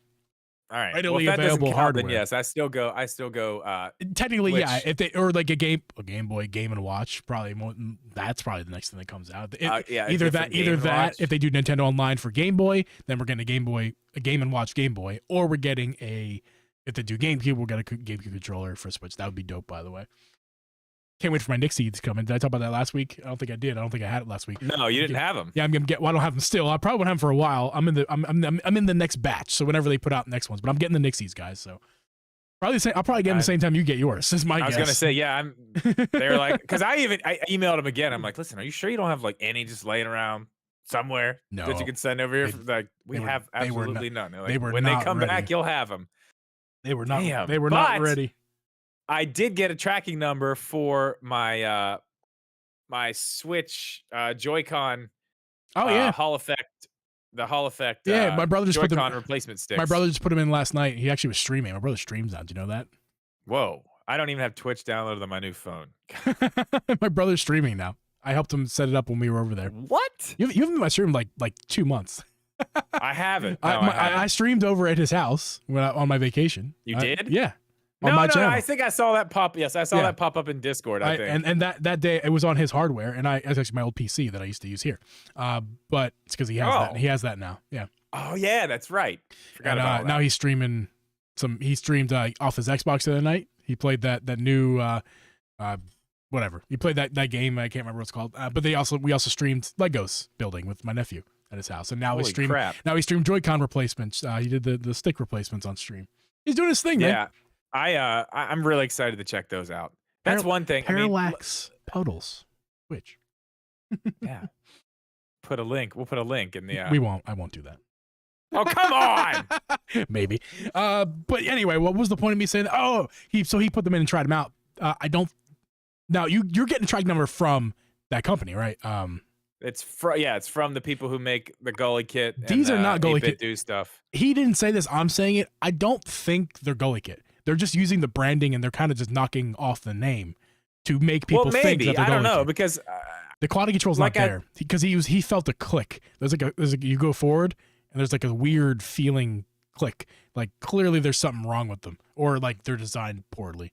All right. readily Well, if that doesn't available count, hardware. then yes, I still go. Technically, Switch. yeah. If they or like a Game Boy Game and Watch, probably more. That's probably the next thing that comes out. Either that. If they do Nintendo Online for Game Boy, then we're getting a Game and Watch Game Boy, or we're getting if they do GameCube, we'll get a GameCube controller for Switch. That would be dope, by the way. Can't wait for my Nixie to come in. Did I talk about that last week? I don't think I did. I don't think I had it last week. No, you didn't have them. Yeah, I'm gonna get. Well, I don't have them still. I probably won't have them for a while. I'm in the next batch. So whenever they put out next ones, but I'm getting the Nixies, guys. So probably the same. I'll probably get them the same time you get yours. Is my guess. I was gonna say, yeah. They're like, because I emailed them again. I'm like, listen, are you sure you don't have like any just laying around somewhere that you can send over here? Like we have absolutely none. Like, when they come back, you'll have them. They were not. They were not ready. I did get a tracking number for my my Switch Joy-Con. Oh yeah, Hall Effect. The Hall Effect. Yeah, my brother just put them replacement sticks. My brother just put them in last night. He actually was streaming. My brother streams now. Do you know that? Whoa! I don't even have Twitch downloaded on my new phone. My brother's streaming now. I helped him set it up when we were over there. What? You haven't been my stream like 2 months. I haven't. I streamed over at his house on my vacation. You did? Yeah. No, I think I saw that pop. Yes, I saw that pop up in Discord. I think. And that day it was on his hardware, and it's actually my old PC that I used to use here. But it's because he has that. He has that now. Yeah. Oh yeah, that's right. Forgot about that. Now he's streaming He streamed off his Xbox the other night. He played that new whatever. He played that game. I can't remember what it's called. But we also streamed Legos building with my nephew at his house, and now he streamed Joy-Con replacements. He did the stick replacements on stream. He's doing his thing, man. Yeah. I'm really excited to check those out. That's one thing. Parallax Puddles. Which? Yeah. We'll put a link in the. We won't. I won't do that. Oh, come on. Maybe. But anyway, what was the point of me saying that? Oh, he put them in and tried them out. I don't. Now you're getting a track number from that company, right? It's from the people who make the Gully Kit. These are not Gully Kit. Do stuff. He didn't say this. I'm saying it. I don't think they're Gully Kit. They're just using the branding, and they're kind of just knocking off the name to make people think that they're Gully Kit. I don't know, because the quality control's not there, because he felt a click. There's like you go forward and there's like a weird feeling click. Like clearly there's something wrong with them, or like they're designed poorly,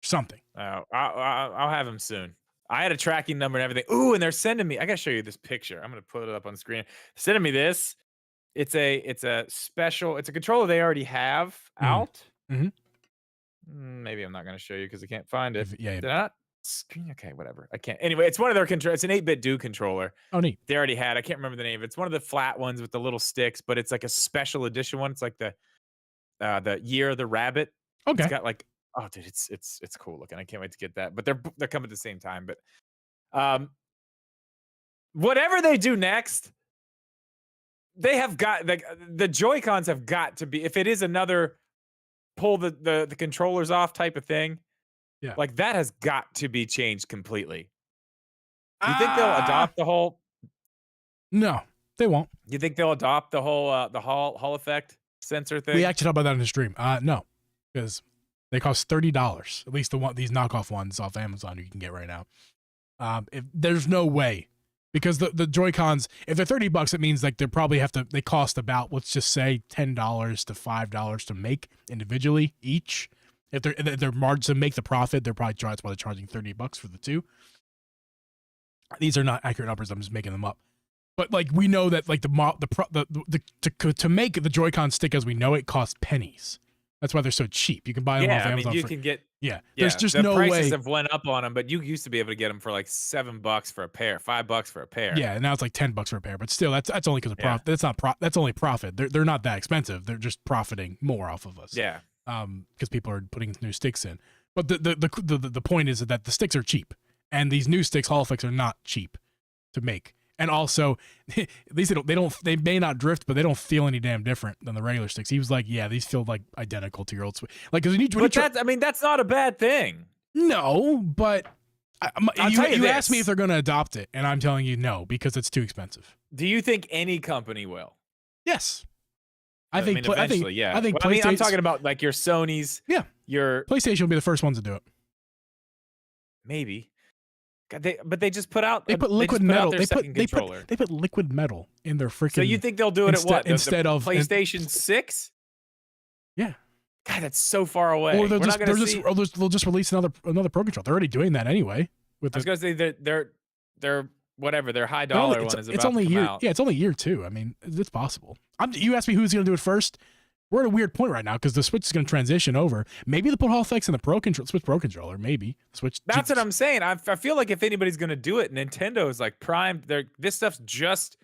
something. I'll have them soon. I had a tracking number and everything. Ooh, and they're sending me. I gotta show you this picture. I'm gonna put it up on the screen. Sending me this. It's a special. It's a controller they already have out. Mm-hmm. Maybe I'm not gonna show you because I can't find it. Yeah. Did I not? Screen. Okay, whatever. I can't. Anyway, it's one of their control. It's an 8-bit do controller. Oh, neat. They already had. I can't remember the name. It's one of the flat ones with the little sticks, but it's like a special edition one. It's like the Year of the Rabbit. Okay. It's got like, oh, dude, it's cool looking. I can't wait to get that. But they're coming at the same time. But whatever they do next, they have got the Joy-Cons have got to be. If it is another pull the controllers off type of thing. Yeah. Like that has got to be changed completely. Do you think they'll adopt the whole? No, they won't. You think they'll adopt the whole the Hall effect sensor thing? We actually talked about that in the stream. No, because they cost $30. At least these knockoff ones off Amazon you can get right now. There's no way, because the Joy-Cons, if they're $30, it means like they cost about, let's just say $10 to $5 to make individually each. If they're margin to make the profit, that's why they're charging $30 for the two. These are not accurate numbers. I'm just making them up. But like we know that like to make the Joy-Con stick as we know it costs pennies. That's why they're so cheap. You can buy them off Amazon. You can get. Yeah, there's just no way. The prices have went up on them, but you used to be able to get them for like $7 for a pair, $5 for a pair. Yeah, and now it's like $10 for a pair. But still, that's only because of profit. That's not that's only profit. They're not that expensive. They're just profiting more off of us. Yeah. Because people are putting new sticks in. But the point is that the sticks are cheap, and these new sticks, Hall effects, are not cheap to make. And also, at least they may not drift, but they don't feel any damn different than the regular sticks. He was like, yeah, these feel like identical to your old Switch. Like, that's not a bad thing. No, but you this. asked me if they're going to adopt it, and I'm telling you no, because it's too expensive. Do you think any company will? Yes. I think eventually, yeah. I think I'm talking about like your Sonys. Yeah. Your PlayStation will be the first ones to do it. Maybe. God, but they just put out. They put they liquid just put out metal. their second controller. They put liquid metal in their freaking. So you think they'll do it at what? Instead the of PlayStation 6? Yeah. God, that's so far away. Or they'll just release another Pro Controller. They're already doing that anyway. I was gonna say they're whatever their high dollar one is about to come out. Yeah, it's only year 2. I mean, it's possible. You asked me who's gonna do it first. We're at a weird point right now because the Switch is going to transition over. Maybe they'll put Hall effects in the Switch Pro Controller. Maybe Switch. That's what I'm saying. I feel like if anybody's going to do it, Nintendo is like primed. This stuff's just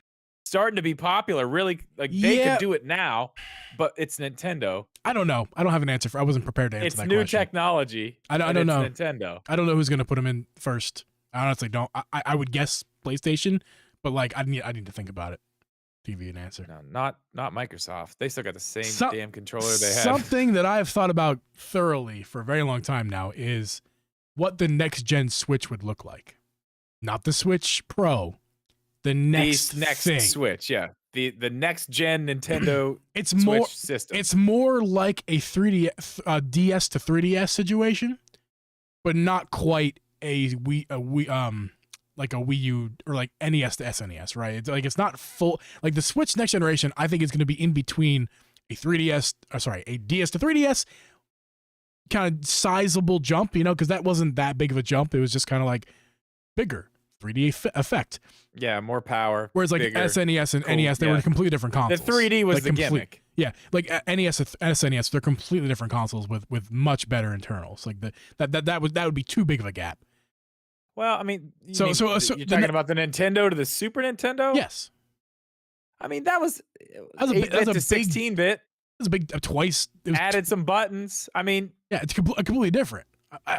starting to be popular. Really, like they can do it now, but it's Nintendo. I don't know. I don't have an answer for. I wasn't prepared to answer that question. It's new technology. I don't know. Nintendo. I don't know who's going to put them in first. I honestly don't. I would guess PlayStation, but like I need to think about it. Give you an answer. No, not Microsoft. They still got the same damn controller they have. Something that I've thought about thoroughly for a very long time now is what the next gen Switch would look like. Not the Switch Pro. The next thing. Switch, yeah. The next gen Nintendo Switch system. It's more like a 3D DS to 3DS situation, but not quite a Wii like a Wii U or like NES to SNES, right? It's like it's not full. Like the Switch next generation, I think is going to be in between a DS to 3DS kind of sizable jump, because that wasn't that big of a jump. It was just kind of like bigger 3D effect. Yeah, more power. Whereas like bigger, SNES and NES, they were completely different consoles. The 3D was the gimmick. Yeah, like NES and SNES, they're completely different consoles with much better internals. Like that would be too big of a gap. Well, I mean, so you're talking about the Nintendo to the Super Nintendo? Yes. I mean, that was a 8-bit to 16-bit. It was a big twice. Added some buttons. I mean, yeah, it's completely different.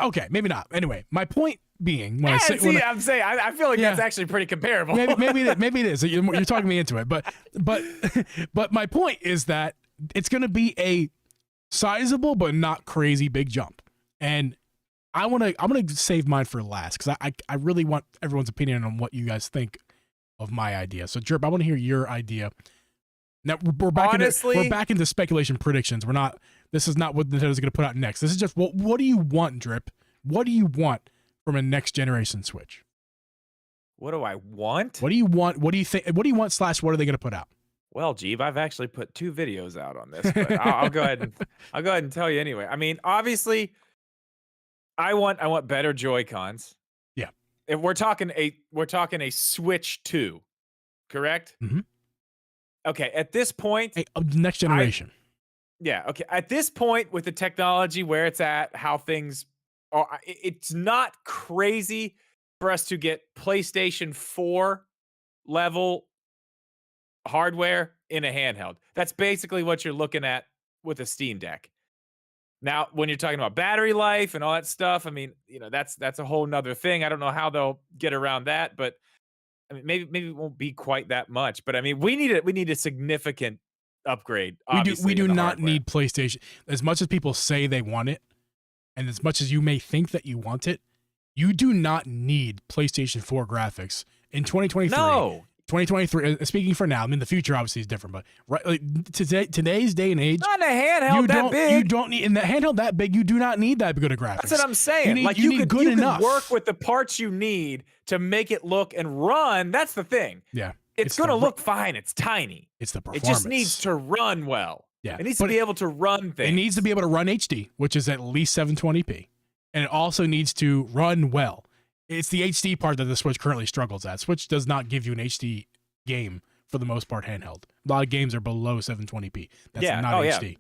Okay, maybe not. Anyway, my point being, I feel like that's actually pretty comparable. maybe it is. You're talking me into it, but my point is that it's going to be a sizable but not crazy big jump, and I'm gonna save mine for last because I really want everyone's opinion on what you guys think of my idea. So Drip, I want to hear your idea. Now we're back into speculation predictions. This is not what Nintendo's gonna put out next. This is just what do you want, Drip? What do you want from a next generation Switch? What do I want? What do you want? What do you think? What do you want? / what are they gonna put out? Well, Geeb, I've actually put 2 videos out on this, but I'll go ahead and tell you anyway. I mean, obviously, I want better Joy-Cons. Yeah. If we're talking a Switch 2, correct? Mm-hmm. Okay, at this point, next generation. Okay. At this point, with the technology where it's at, how things are, it's not crazy for us to get PlayStation 4 level hardware in a handheld. That's basically what you're looking at with a Steam Deck. Now, when you're talking about battery life and all that stuff, I mean, that's a whole nother thing. I don't know how they'll get around that, but I mean, maybe it won't be quite that much. But I mean, we need a significant upgrade. We do not need PlayStation as much as people say they want it, and as much as you may think that you want it. You do not need PlayStation 4 graphics in 2023. No. 2023. Speaking for now, I mean the future obviously is different, but right, like today's day and age, not in a handheld that big. You don't need in the handheld that big. You do not need that good of graphics. That's what I'm saying. You could work with the parts you need to make it look and run. That's the thing. Yeah, it's gonna look fine. It's tiny. It's the performance. It just needs to run well. Yeah, it needs to be able to run things. It needs to be able to run HD, which is at least 720p, and it also needs to run well. It's the HD part that the Switch currently struggles at. Switch does not give you an HD game for the most part handheld. A lot of games are below 720p. That's not HD.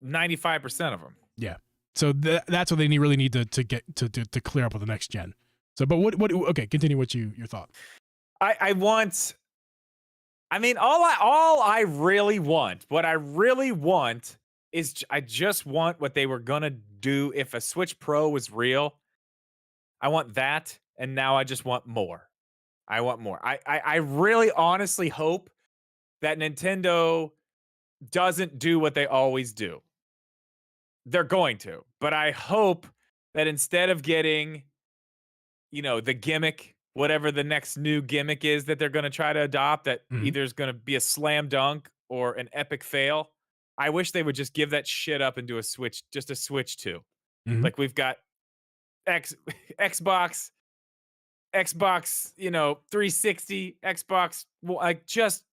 95% of them. Yeah. So that's what they really need to get to clear up with the next gen. So, but what? Okay, continue. Your thought? I want. I mean, all I really want. What I really want is I just want what they were gonna do if a Switch Pro was real. I want that, and now I just want more. I want more. I really honestly hope that Nintendo doesn't do what they always do. They're going to, but I hope that instead of getting, the gimmick, whatever the next new gimmick is that they're going to try to adopt, that either is going to be a slam dunk or an epic fail. I wish they would just give that shit up and do just a Switch 2. Like we've got Xbox Xbox, 360, Xbox, like just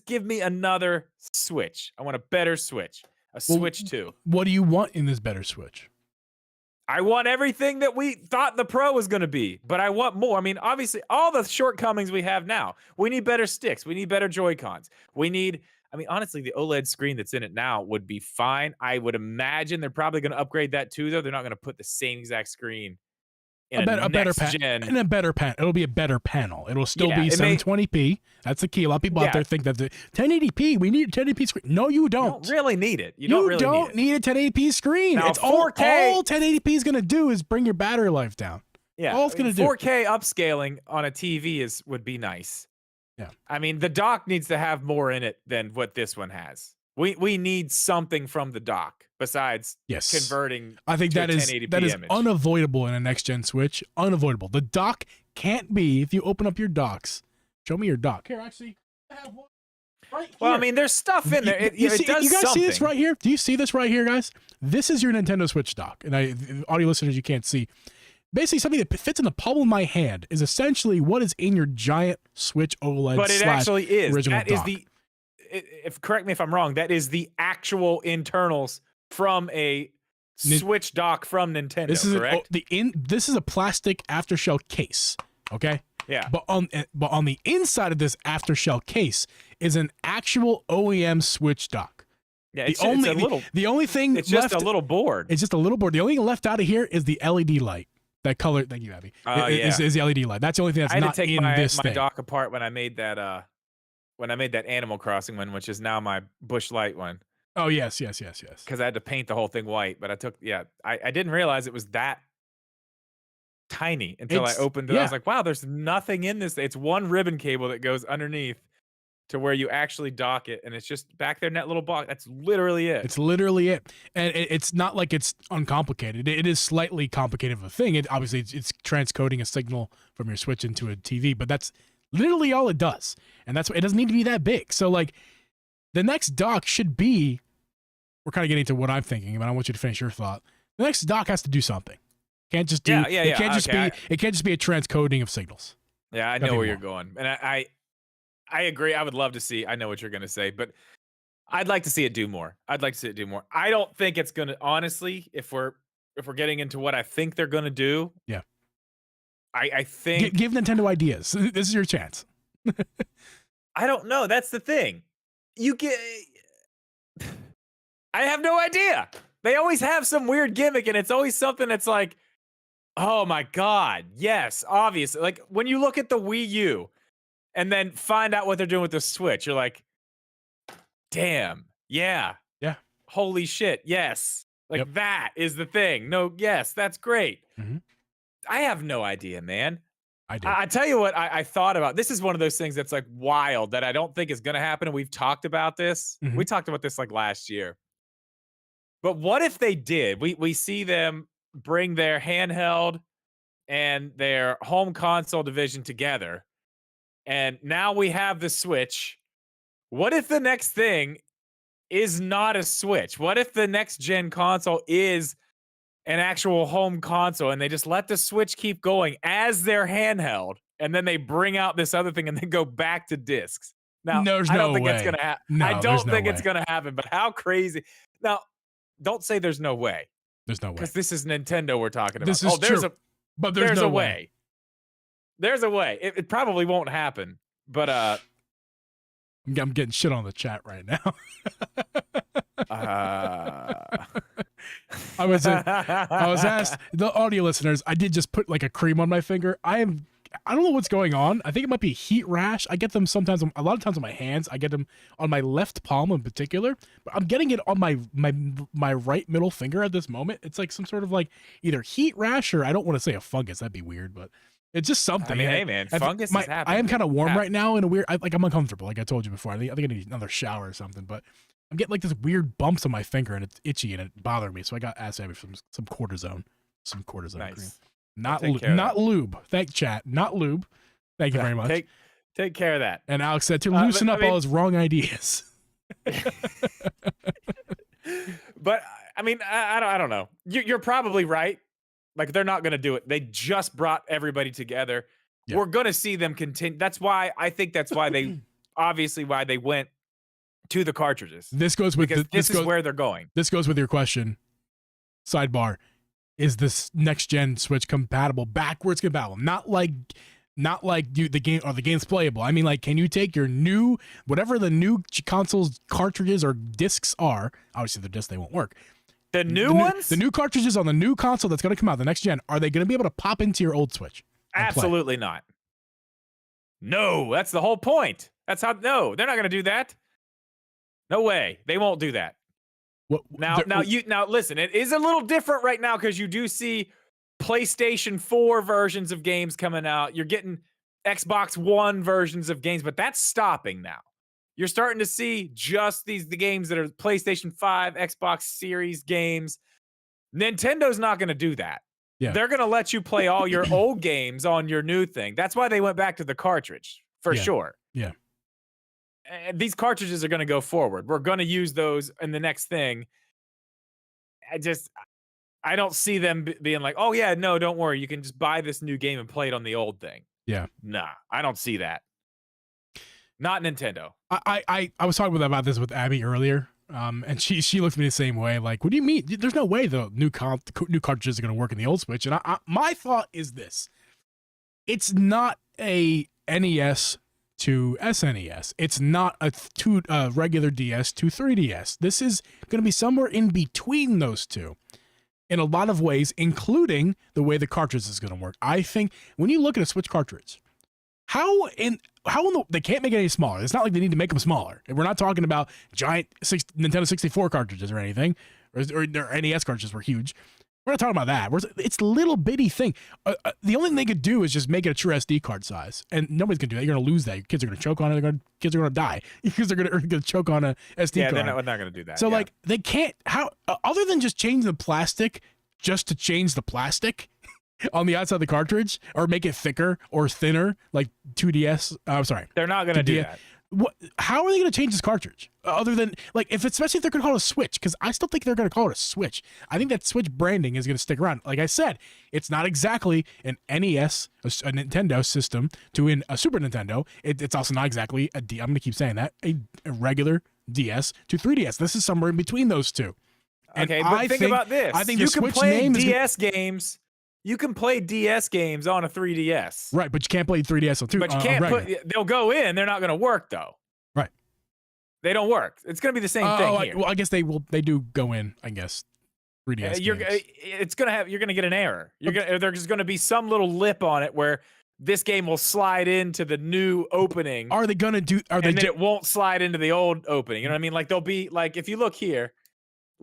give me another Switch. I want a better Switch. A Well, Switch 2. What do you want in this better Switch? I want everything that we thought the Pro was going to be, but I want more. I mean, obviously, all the shortcomings we have now. We need better sticks. We need better Joy-Cons. Honestly, the OLED screen that's in it now would be fine. I would imagine they're probably going to upgrade that too, though. They're not going to put the same exact screen in a better gen. And a better panel. It'll be a better panel. It'll still be 720p. That's the key. A lot of people out there think that the 1080p, we need a 1080p screen. No, you don't. You don't really need it. You don't need a 1080p screen. Now, it's 4K, all 1080p is going to do is bring your battery life down. Yeah. All it's going to do. 4K upscaling on a TV would be nice. Yeah. I mean, the dock needs to have more in it than what this one has. We need something from the dock besides converting. I think that is image. Unavoidable in a next gen Switch. Unavoidable. The dock can't be. If you open up your docks, show me your dock. Here, actually, I have one right here. Well, I mean, there's stuff in there. It does you guys something. see this right here? Do you see this right here, guys? This is your Nintendo Switch dock, and audio listeners, you can't see. Basically, something that fits in the palm of my hand is essentially what is in your giant Switch OLED. But it actually is. Original that dock. is the. Correct me if I'm wrong. That is the actual internals from a Switch dock from Nintendo. This is correct? This is a plastic aftershell case. Okay. Yeah. But on the inside of this aftershell case is an actual OEM Switch dock. Yeah. It's a little. The only thing it's just a little board. It's just a little board. The only thing left out of here is the LED light. That color. Thank you, Abby. Is the LED light. That's the only thing that's not in this thing. I had to take my dock apart when I made that. When I made that Animal Crossing one, which is now my Bush Light one. Oh, yes. Because I had to paint the whole thing white, but I didn't realize it was that tiny until I opened it. I was like, wow, there's nothing in this. It's one ribbon cable that goes underneath to where you actually dock it, and it's just back there in that little box. That's literally it. It's literally it. And it's not like it's uncomplicated. It is slightly complicated of a thing. Obviously, it's transcoding a signal from your Switch into a TV, but that's literally all it does. And that's why it doesn't need to be that big. So like the next dock should be, we're kind of getting to what I'm thinking, but I want you to finish your thought. The next dock has to do something. Can't just do it can't just be a transcoding of signals. Yeah, I know where you're going. And I agree. I would love to see, I know what you're gonna say, but I'd like to see it do more. I don't think it's gonna, honestly, if we're getting into what I think they're gonna do. Yeah. I think give Nintendo ideas. This is your chance. I don't know. That's the thing. I have no idea. They always have some weird gimmick, and it's always something that's like, oh my God, yes, obvious. Like when you look at the Wii U and then find out what they're doing with the Switch, you're like, damn, yeah. Holy shit, yes. Like that is the thing. No, yes, that's great. Mm-hmm. I have no idea, man. I tell you what I thought about. This is one of those things that's like wild that I don't think is going to happen. And we've talked about this. Mm-hmm. We talked about this like last year. But what if they did? We see them bring their handheld and their home console division together. And now we have the Switch. What if the next thing is not a Switch? What if the next gen console is an actual home console and they just let the Switch keep going as their handheld, and then they bring out this other thing and then go back to discs? Now, I don't think it's going to happen. No, I don't think it's going to happen, but how crazy. Now, don't say there's no way. There's no way. Because this is Nintendo we're talking about. This is true. But there's no way. There's a way. It probably won't happen, but I'm getting shit on the chat right now. I was asked, the audio listeners, I did just put like a cream on my finger. I don't know what's going on. I think it might be a heat rash. I get them sometimes, a lot of times on my hands. I get them on my left palm in particular, but I'm getting it on my right middle finger at this moment. It's like some sort of like either heat rash or I don't want to say a fungus. That'd be weird, but it's just something. I mean, hey man, fungus is happening. I am kind of warm right now in a weird, I'm uncomfortable. Like I told you before. I think I need another shower or something, but I'm getting like this weird bumps on my finger and it's itchy and it bothered me. So I got asked Abby for some cortisone. Some cortisone nice. cream. Not lube. Thank chat. Not lube. Thank you very much. Take care of that. And Alex said to loosen up all his wrong ideas. But I mean, I don't know. You're probably right. Like they're not going to do it. They just brought everybody together. Yeah. We're going to see them continue. That's why they obviously why they went to the cartridges. This goes with this is where they're going. This goes with your question. Sidebar: is this next gen Switch compatible? Backwards compatible? Not like the game's playable. I mean, like, can you take your new whatever the new console's cartridges or discs are? Obviously, the discs they won't work. The new ones, the new cartridges on the new console that's going to come out, the next gen, are they going to be able to pop into your old Switch? Absolutely not. No, that's the whole point. That's how. No, they're not going to do that. No way. They won't do that. Now listen, it is a little different right now because you do see PlayStation 4 versions of games coming out. You're getting Xbox One versions of games, but that's stopping now. You're starting to see just the games that are PlayStation 5, Xbox Series games. Nintendo's not going to do that. Yeah. They're going to let you play all your old games on your new thing. That's why they went back to the cartridge, for sure. Yeah. And these cartridges are going to go forward. We're going to use those in the next thing. I don't see them being like, oh, yeah, no, don't worry. You can just buy this new game and play it on the old thing. Yeah. Nah, I don't see that. Not Nintendo. I was talking about this with Abby earlier, and she looked at me the same way. Like, what do you mean? There's no way the new cartridges are going to work in the old Switch. And my thought is this: it's not a NES to SNES. It's not a regular DS to 3DS. This is going to be somewhere in between those two, in a lot of ways, including the way the cartridge is going to work. I think when you look at a Switch cartridge, they can't make it any smaller. It's not like they need to make them smaller. We're not talking about giant Nintendo 64 cartridges or anything, or NES cartridges were huge. We're not talking about that. It's a little bitty thing. The only thing they could do is just make it a true SD card size, and nobody's gonna do that. You're gonna lose that. Your kids are gonna choke on it. Kids are gonna die because they're gonna choke on a SD card. Yeah, they're not gonna do that. So like they can't. How other than just change the plastic, just to change the plastic on the outside of the cartridge, or make it thicker or thinner, like 2DS. I'm sorry, they're not gonna do that. How are they going to change this cartridge? Other than, like, especially if they're going to call it a Switch, because I still think they're going to call it a Switch. I think that Switch branding is going to stick around. Like I said, it's not exactly an NES, a Nintendo system, to a Super Nintendo. It's also not exactly I'm going to keep saying that, a regular DS to 3DS. This is somewhere in between those two. Okay, but think about this. I think you the can Switch play name DS games. You can play DS games on a 3DS. Right, but you can't play 3DS on 2. But you can't they'll go in. They're not going to work, though. Right. They don't work. It's going to be the same thing here. Well, I guess they do go in, I guess. 3DS games. You're going to get an error. There's going to be some little lip on it where this game will slide into the new opening. Are they going to do... then it won't slide into the old opening. You know what I mean? Like, they'll be... Like, if you look here...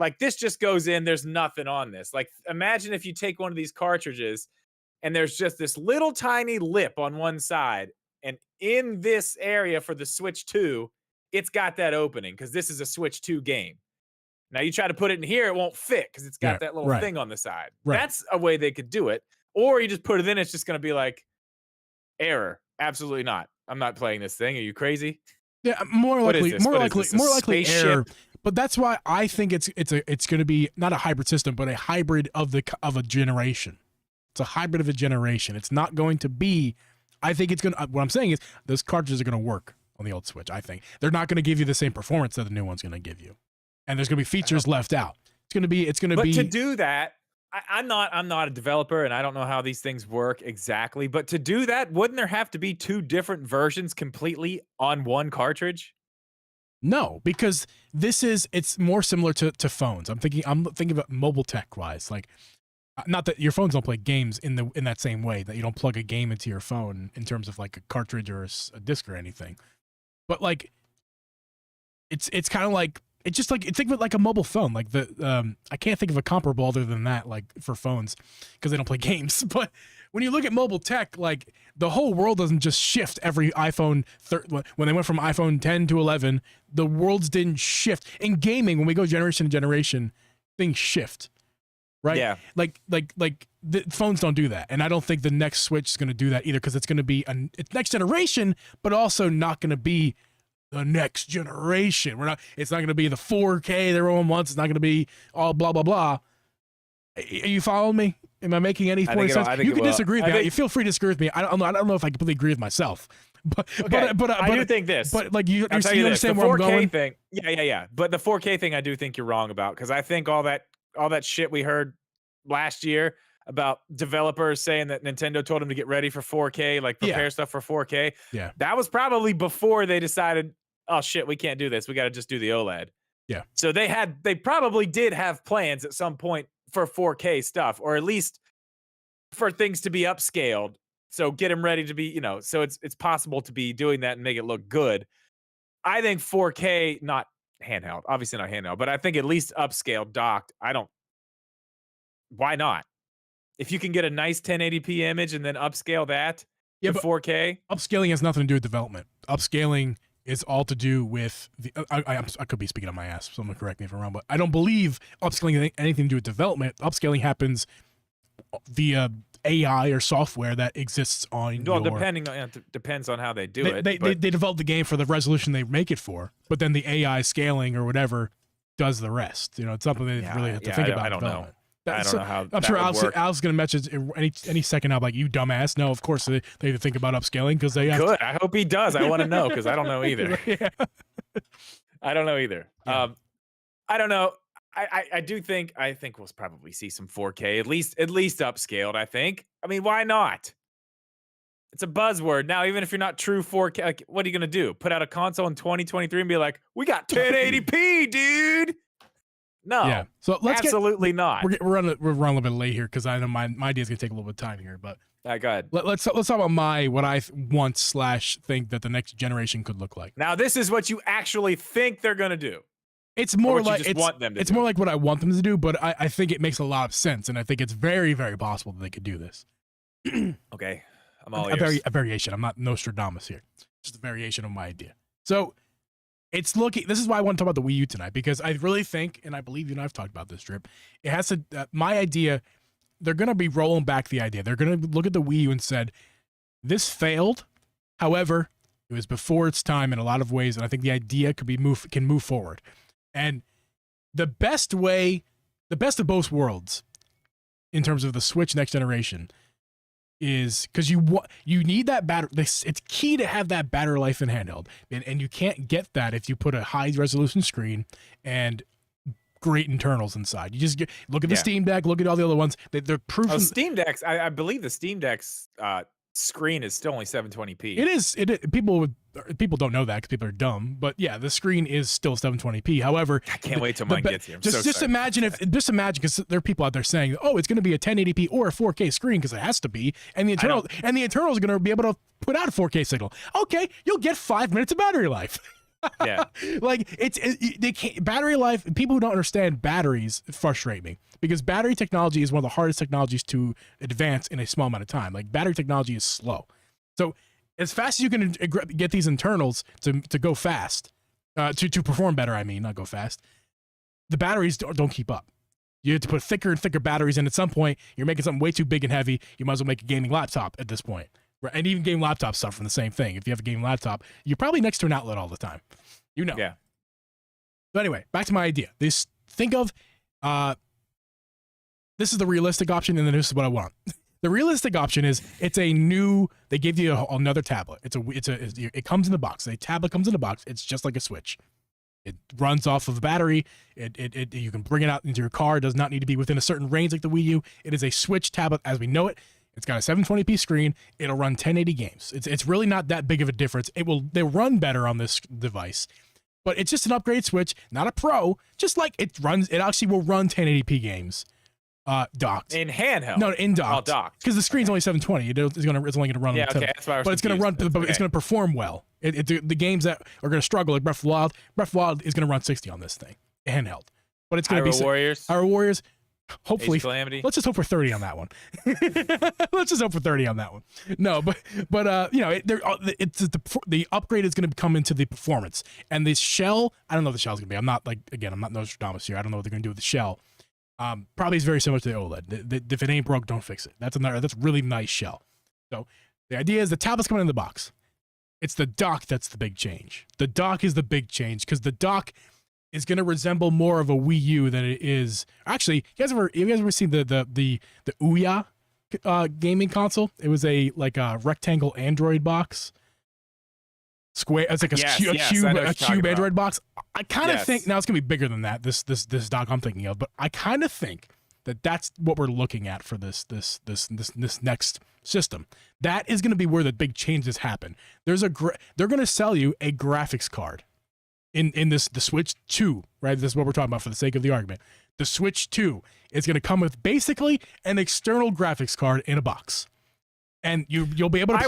Like, this just goes in, there's nothing on this. Like, imagine if you take one of these cartridges and there's just this little tiny lip on one side, and in this area for the Switch 2, it's got that opening because this is a Switch 2 game. Now, you try to put it in here, it won't fit because it's got that little thing on the side. Right. That's a way they could do it. Or you just put it in, it's just going to be like, error. Absolutely not. I'm not playing this thing. Are you crazy? Yeah, more likely error. But that's why I think it's going to be not a hybrid system, but a hybrid of a generation. It's a hybrid of a generation. It's not going to be. I think it's going to. What I'm saying is those cartridges are going to work on the old Switch. I think they're not going to give you the same performance that the new one's going to give you, and there's going to be features left out. It's going to be. But to do that, I'm not a developer, and I don't know how these things work exactly. But to do that, wouldn't there have to be two different versions completely on one cartridge? No, because it's more similar to phones. I'm thinking about mobile tech wise, like not that your phones don't play games in that same way, that you don't plug a game into your phone in terms of like a cartridge or a disc or anything. But like it's kind of like it's just like think of it like a mobile phone. Like I can't think of a comparable other than that, like for phones, because they don't play games. But when you look at mobile tech, like the whole world doesn't just shift every iPhone. When they went from iPhone 10 to 11, the worlds didn't shift. In gaming, when we go generation to generation, things shift, right? Yeah. Like the phones don't do that, and I don't think the next Switch is going to do that either, because it's going to be it's next generation, but also not going to be the next generation. It's not going to be the 4K everyone wants. It's not going to be all blah blah blah. Are you following me? Am I making any think sense? You can disagree with me. You feel free to disagree with me. I don't know if I completely agree with myself. But I do think this. But like you I'll tell you understand this, where I'm the 4K going. thing. Yeah. But the 4K thing, I do think you're wrong about, because I think all that shit we heard last year about developers saying that Nintendo told them to get ready for 4K, like prepare stuff for 4K. Yeah. That was probably before they decided, oh shit, we can't do this. We got to just do the OLED. Yeah. So they probably did have plans at some point for 4K stuff, or at least for things to be upscaled. So get them ready to be, so it's possible to be doing that and make it look good. I think 4K, not handheld, obviously not handheld, but I think at least upscaled, docked. Why not? If you can get a nice 1080p image and then upscale that to 4K. Upscaling has nothing to do with development. Upscaling is all to do with the. I could be speaking on my ass. Someone correct me if I'm wrong, but I don't believe upscaling has anything to do with development. Upscaling happens via AI or software that exists on. Well, depends on how they do it. They develop the game for the resolution they make it for, but then the AI scaling or whatever does the rest. It's something they really have to think about. I don't know. I don't know how. I'm sure Al's going to message any second now, like, you dumbass. No, of course they have to think about upscaling because they have. Good. I hope he does. I want to know, because I don't know either. Yeah. I don't know either. Yeah. I don't know. I think we'll probably see some 4K, at least upscaled. I think. I mean, why not? It's a buzzword now. Even if you're not true 4K, like, what are you gonna do? Put out a console in 2023 and be like, we got 1080p, dude? No. Yeah. So absolutely not. We're running a little bit late here because I know my idea is gonna take a little bit of time here, but. All right, go ahead. Let's talk about what I want / think that the next generation could look like. Now, this is what you actually think they're gonna do. It's more like it's more like what I want them to do, but I think it makes a lot of sense, and I think it's very, very possible that they could do this. Okay, I'm all ears. A variation. I'm not Nostradamus here. Just a variation of my idea. So it's looking. This is why I want to talk about the Wii U tonight, because I really think, and I believe you and I've talked about this, Drip. It has to. My idea. They're gonna be rolling back the idea. They're gonna look at the Wii U and said, "This failed. However, it was before its time in a lot of ways, and I think the idea can move forward." And the best of both worlds in terms of the Switch next generation is because you need that battery. It's key to have that battery life in handheld, and you can't get that if you put a high resolution screen and great internals inside. You just look at the Steam Deck, look at all the other ones. They're proven. Steam Decks. I believe the Steam Deck's screen is still only 720p. It is. People don't know that because people are dumb. But yeah, the screen is still 720p. However, I can't wait till mine gets here. Just imagine because there are people out there saying, "Oh, it's going to be a 1080p or a 4K screen because it has to be," and the internals are going to be able to put out a 4K signal. Okay, you'll get 5 minutes of battery life. Yeah, like they can't, battery life. People who don't understand batteries frustrate me because battery technology is one of the hardest technologies to advance in a small amount of time. Like, battery technology is slow, so as fast as you can get these internals to go fast, to perform better. I mean, not go fast. The batteries don't keep up. You have to put thicker and thicker batteries in. At some point, you're making something way too big and heavy. You might as well make a gaming laptop at this point. Right? And even game laptops suffer from the same thing. If you have a gaming laptop, you're probably next to an outlet all the time. Yeah. So anyway, back to my idea. Think of this is the realistic option, and then this is what I want. The realistic option is they give you another tablet. It comes in the box. The tablet comes in the box. It's just like a Switch. It runs off of a battery. You can bring it out into your car. It does not need to be within a certain range like the Wii U. It is a Switch tablet as we know it. It's got a 720p screen. It'll run 1080 games. It's really not that big of a difference. They'll run better on this device, but it's just an upgrade Switch, not a Pro. Just like it actually will run 1080p games, docked in handheld. No, in docked. Oh, docked. Because the screen's only 720. It's only going to run. Yeah, okay. That's why I was but it's going to run. But it's going to perform well. The games that are going to struggle, like Breath of the Wild. Breath of the Wild is going to run 60 on this thing, handheld. But it's going to be Warriors. Hyrule Warriors. Hopefully, let's just hope for 30 on that one. Let's just hope for 30 on that one. No, but the upgrade is going to come into the performance, and the shell. I don't know what the shell's going to be. I'm not Nostradamus here. I don't know what they're going to do with the shell. Probably is very similar to the OLED. If it ain't broke, don't fix it. That's a really nice shell. So the idea is the tablet's coming in the box. It's the dock that's the big change. The dock is the big change because the dock is going to resemble more of a Wii U than it is. Actually, you guys ever seen the Ouya gaming console? It was a rectangle Android box. Square. It's like a cube Android box. I kind of think now it's gonna be bigger than that. This dock I'm thinking of, but I kind of think that that's what we're looking at for this next system. That is gonna be where the big changes happen. They're gonna sell you a graphics card in the Switch 2, right? This is what we're talking about for the sake of the argument. The Switch 2 is gonna come with basically an external graphics card in a box, and you'll be able to.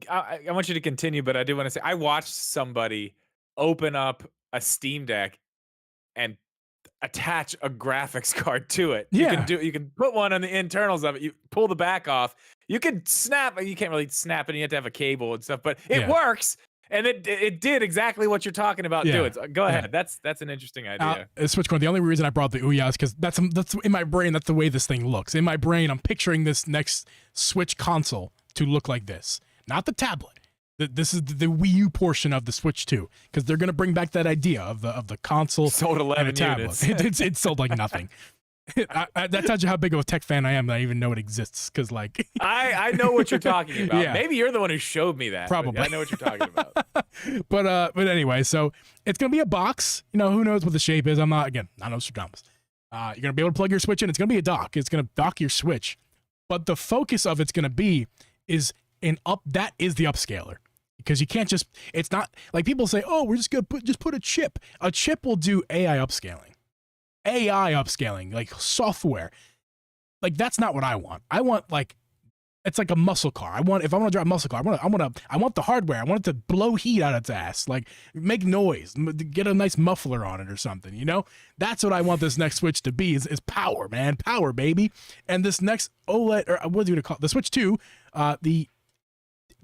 I want you to continue, but I do want to say I watched somebody open up a Steam Deck and attach a graphics card to it. Yeah. You can put one on the internals of it. You pull the back off. You can snap. You can't really snap it. You have to have a cable and stuff, but it works. And it did exactly what you're talking about doing. So go ahead. That's an interesting idea. Switch card. The only reason I brought the Ouya is because that's in my brain. That's the way this thing looks. In my brain, I'm picturing this next Switch console to look like this. Not the tablet. This is the Wii U portion of the Switch 2, because they're going to bring back that idea of the console sold 11 and a tablet. Units. It sold like nothing. That tells you how big of a tech fan I am that I even know it exists. Because I know what you're talking about. Yeah. Maybe you're the one who showed me that. Probably. I know what you're talking about. but anyway, so it's going to be a box. Who knows what the shape is? I'm not Nostradamus. You're going to be able to plug your Switch in. It's going to be a dock. It's going to dock your Switch. But the focus of it's going to be is that is the upscaler, because you can't just, it's not like people say, oh, we're just gonna put a chip. A chip will do AI upscaling, like software. Like that's not what I want. I want it's like a muscle car. If I want to drive a muscle car, I want the hardware. I want it to blow heat out its ass, like make noise, get a nice muffler on it or something. That's what I want this next Switch to be. Is power, man, power, baby. And this next OLED, or what do you call it? The Switch 2,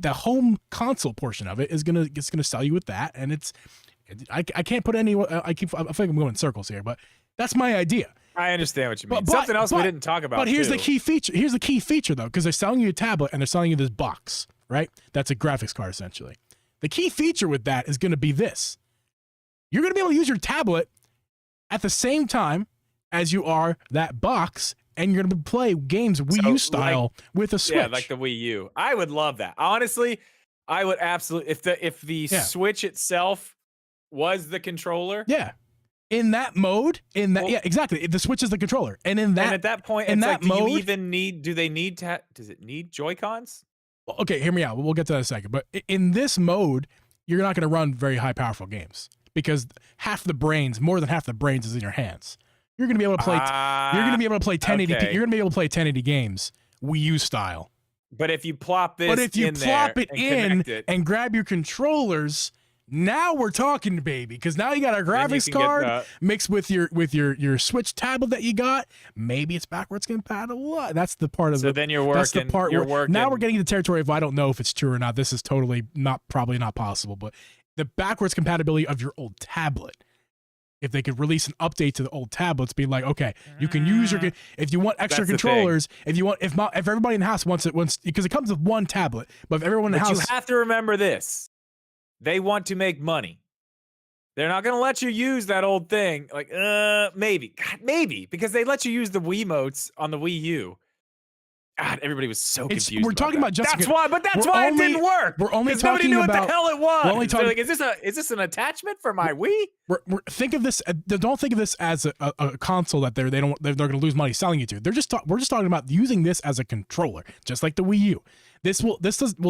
the home console portion of it is gonna sell you with that, and I can't put any. I feel like I'm going in circles here, but that's my idea. I understand what you mean. Something else we didn't talk about. But here's the key feature. Here's the key feature though, because they're selling you a tablet and they're selling you this box, right? That's a graphics card essentially. The key feature with that is going to be this: you're going to be able to use your tablet at the same time as you are that box. And you're going to play games Wii U style with a Switch. Yeah, like the Wii U. I would love that. Honestly, I would absolutely. If the Switch itself was the controller. Yeah. In that mode, exactly. The Switch is the controller. And at that point, it's like, do they need to, does it need Joy-Cons? Okay, hear me out. We'll get to that in a second. But in this mode, you're not going to run very high powerful games, because more than half the brains is in your hands. You're gonna be able to play. You're gonna be able to play 1080. Okay. You're gonna be able to play 1080 games, Wii U style. But if you plop it in and grab your controllers, now we're talking, baby. Because now you got a graphics card mixed with your Switch tablet that you got. Maybe it's backwards compatible. That's the part of. So then you're working. That's the part now we're getting into territory of I don't know if it's true or not. This is totally probably not possible. But the backwards compatibility of your old tablet. If they could release an update to the old tablets, be like, okay, you can use if you want extra controllers, if everybody in the house wants it, because it comes with one tablet, but if everyone in the house, you have to remember this: they want to make money. They're not going to let you use that old thing. Like, maybe, because they let you use the Wiimotes on the Wii U. God, everybody was so confused. We're talking about just. That's why it didn't work. We're only talking nobody knew about what the hell it was. We're only talking, like, is this an attachment for my Wii? Think of this. Don't think of this as a console that they're going to lose money selling you to. We're just talking about using this as a controller, just like the Wii U. This will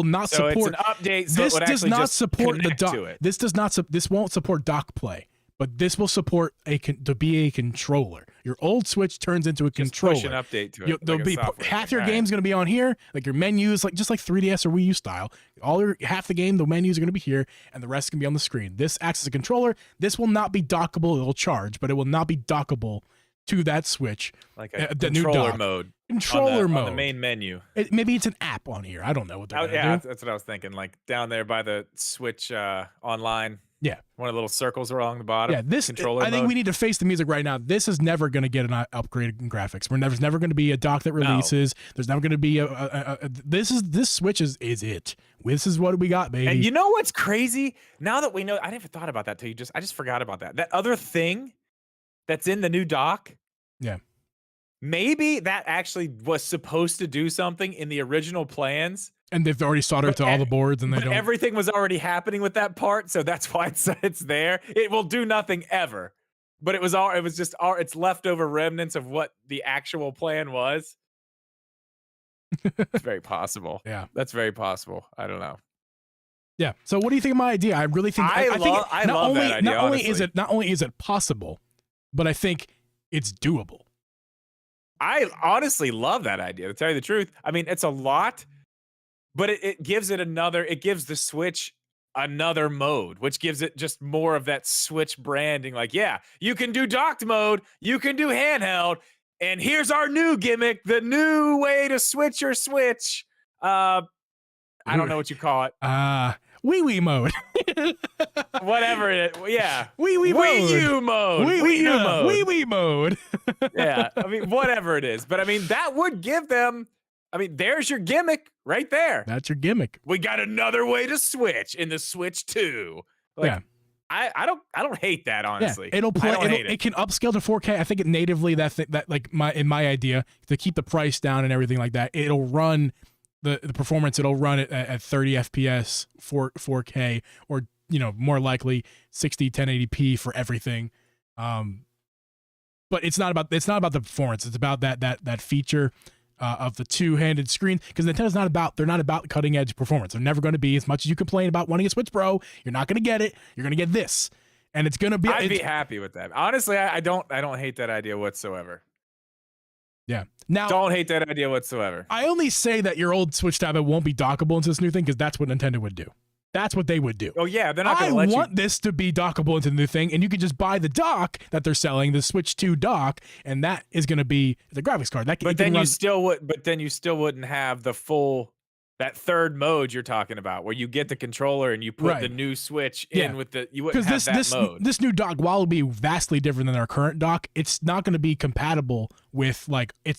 not support. So it's an update. So this does not support the dock. This won't support dock play. But this will support to be a controller. Your old Switch turns into a controller. Push an update to it. There'll be half your game's going to be on here, like your menus, just like 3DS or Wii U style. Half the game, the menus are going to be here, and the rest can be on the screen. This acts as a controller. This will not be dockable. It'll charge, but it will not be dockable to that Switch. Like a controller mode. Controller mode. On the main menu. Maybe it's an app on here. I don't know what they're doing. That's what I was thinking. Like down there by the Switch online. Yeah. One of the little circles along the bottom. Yeah, this controller I think mode. we need to face the music right now. This is never going to get an upgrade in graphics. There's never going to be a dock that releases. There's never going to be this Switch is it. This is what we got, baby. And you know what's crazy? Now that we know, I never thought about that till I just forgot about that. That other thing that's in the new dock. Yeah. Maybe that actually was supposed to do something in the original plans. And they've already soldered to all the boards, and they don't. Everything was already happening with that part, so that's why it's there. It will do nothing ever, but it's leftover remnants of what the actual plan was. It's very possible. Yeah, that's very possible. I don't know. Yeah. So what do you think of my idea? I really think I love that idea. Not only is it possible, but I think it's doable. I honestly love that idea, to tell you the truth. I mean, it's a lot, but it gives the Switch another mode, which gives it just more of that Switch branding. Like, yeah, you can do docked mode, you can do handheld, and here's our new gimmick, the new way to switch your Switch. I don't know what you call it. Wii mode. Whatever it is. Yeah. Wii U mode. Wii mode. Yeah. I mean, whatever it is. But I mean, that would give them, there's your gimmick right there. That's your gimmick. We got another way to switch in the Switch 2. Yeah. I don't hate that, honestly. Yeah, it'll play. It can upscale to 4K. I think natively in my idea to keep the price down and everything like that. It'll run the performance. It'll run it at 30 FPS 4K or more likely 60 1080p for everything. But it's not about the performance. It's about that feature of the two-handed screen, because Nintendo's they're not about cutting edge performance. They're never going to be. As much as you complain about wanting a Switch Pro, you're not going to get it. You're going to get this, and it's going to be. I'd be happy with that. Honestly, I don't hate that idea whatsoever. Yeah. Now, don't hate that idea whatsoever. I only say that your old Switch tablet won't be dockable into this new thing because that's what Nintendo would do. That's what they would do. Oh yeah, they're not going to let you. I want this to be dockable into the new thing, and you could just buy the dock that they're selling, the Switch 2 dock, and that is going to be the graphics card. But then you still wouldn't have the full that third mode you're talking about, where you get the controller and you put the new Switch in with the. You wouldn't have that mode. This new dock, while it'll be vastly different than our current dock, it's not going to be compatible with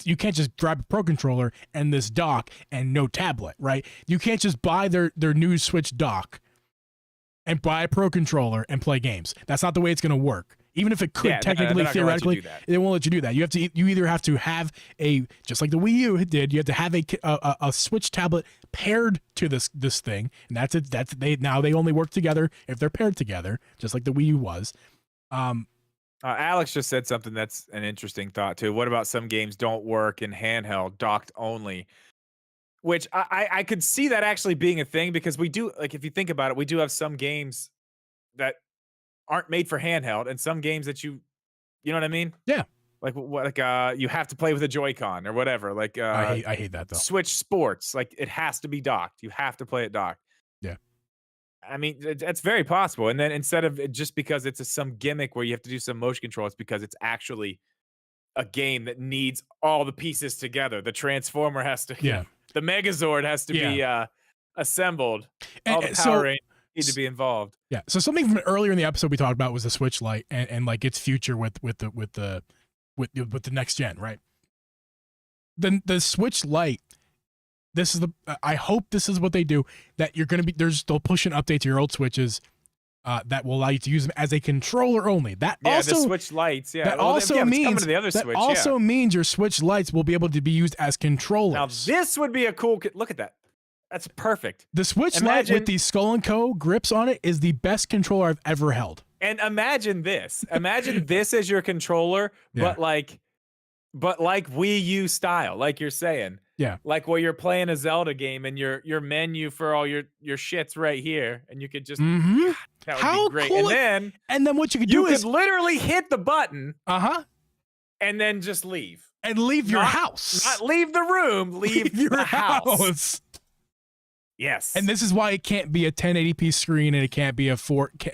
you can't just grab a Pro controller and this dock and no tablet, right? You can't just buy their new Switch dock and buy a Pro controller and play games. That's not the way it's going to work. Even if it could technically, theoretically, they won't let you do that. You either have to have just like the Wii U did, you have to have a Switch tablet paired to this thing, and that's it. They only work together if they're paired together, just like the Wii U was. Alex just said something that's an interesting thought too. What about some games don't work in handheld, docked only? Which I could see that actually being a thing, because we do, if you think about it, we do have some games that aren't made for handheld, and some games that you know what I mean? Yeah. You have to play with a Joy-Con or whatever. I hate that though. Switch Sports, it has to be docked. You have to play it docked. Yeah. I mean, that's very possible. And then instead of it just because it's some gimmick where you have to do some motion control, it's because it's actually a game that needs all the pieces together. The Transformer has to, the Megazord has to be assembled. All the Power Rangers need to be involved. Yeah. So something from earlier in the episode we talked about was the Switch Lite and its future with the next gen, right? The Switch Lite. This is I hope this is what they do. That you're gonna be they'll push an update to your old Switches that will allow you to use them as a controller only. That also the Switch Lites. Yeah. That also means to the other Switch, means your Switch Lites will be able to be used as controllers. Now this would be a cool. Look at that. That's perfect. The Switch Lite with the Skull & Co. grips on it is the best controller I've ever held. And imagine this. Imagine this as your controller, but like Wii U style, like you're saying. Yeah. Like where you're playing a Zelda game and your menu for all your shit's right here, and you could just that would be great. Cool. And then what you could do is literally hit the button. And then just leave. And leave your house. Not leave the room, leave your house. Yes. And this is why it can't be a 1080p screen and it can't be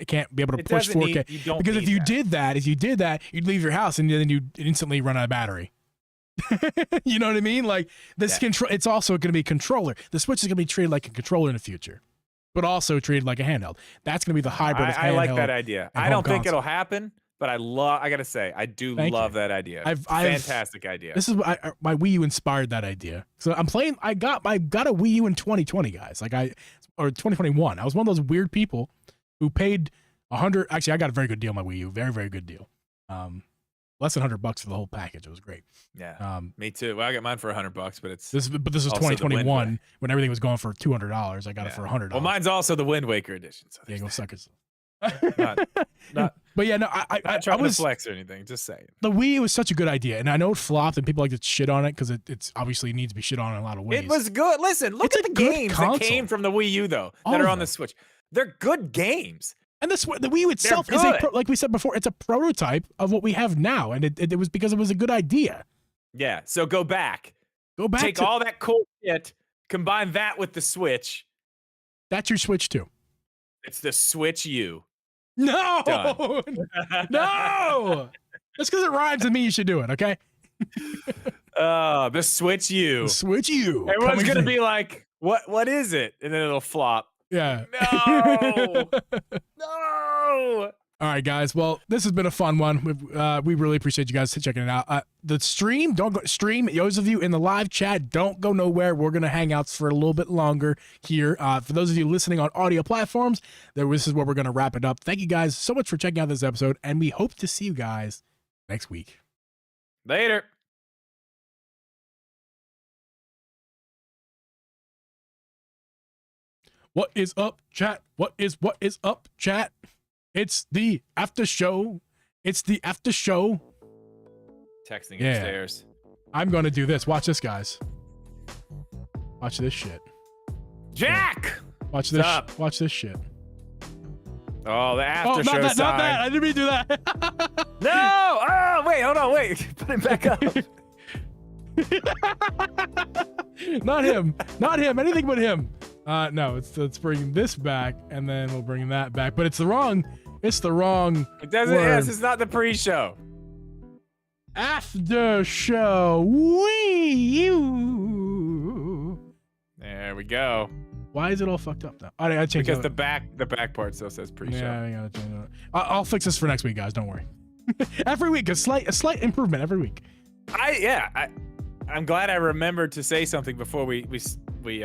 can't be able to push 4K. Because if you did that, you'd leave your house and then you'd instantly run out of battery. You know what I mean? Like this control, it's also going to be a controller. The Switch is going to be treated like a controller in the future. but also treated like a handheld. That's going to be the hybrid. I like that idea. I don't think it'll happen, but I gotta say, I do love that idea. Fantastic idea. This is my Wii U inspired that idea. So I'm playing. I got a Wii U in 2020, guys. Or 2021. I was one of those weird people who paid $100. Actually, I got a very good deal on my Wii U. Very, very good deal. Less than $100 for the whole package. It was great. Yeah. Me too. Well, I got mine for $100, but this is 2021 when everything was going for $200. I got it for $100. Well, mine's also the Wind Waker edition. So yeah, go suck it. But yeah, no, I trying to flex or anything. Just saying. The Wii U was such a good idea, and I know it flopped, and people like to shit on it because it's obviously needs to be shit on in a lot of ways. It was good. Listen, look at the games that came from the Wii U though that are on the Switch. They're good games. And the Wii U itself is like we said before, it's a prototype of what we have now, and it was because it was a good idea. Yeah. So go back. Take all that cool shit, combine that with the Switch. That's your Switch too. It's the Switch U. No, no. Just because it rhymes doesn't mean you should do it. Okay. The Switch U. The Switch U. Everyone's gonna be like, "What is it?" And then it'll flop. Yeah. No. No. All right, guys. Well, this has been a fun one. We really appreciate you guys checking it out. The stream, don't go stream. Those of you in the live chat, don't go nowhere. We're gonna hang out for a little bit longer here. For those of you listening on audio platforms, this is where we're gonna wrap it up. Thank you guys so much for checking out this episode, and we hope to see you guys next week. Later. What is up, chat? What is up, chat? It's the after show. It's the after show. Texting upstairs. I'm gonna do this. Watch this, guys. Watch this shit. Jack! Watch this. Watch this shit. Oh, the after show not that. I didn't mean to do that. No! Oh, wait, hold on, wait. Put him back up. Not him. Not him. Anything but him. No, let's bring this back, and then we'll bring that back. But it's the wrong It doesn't. Word. Yes, it's not the pre-show. After show. Wii U. There we go. Why is it all fucked up now? I changed because the back part still says pre-show. Yeah, I gotta change it. I'll fix this for next week, guys. Don't worry. Every week, a slight improvement every week. I'm glad I remembered to say something before we went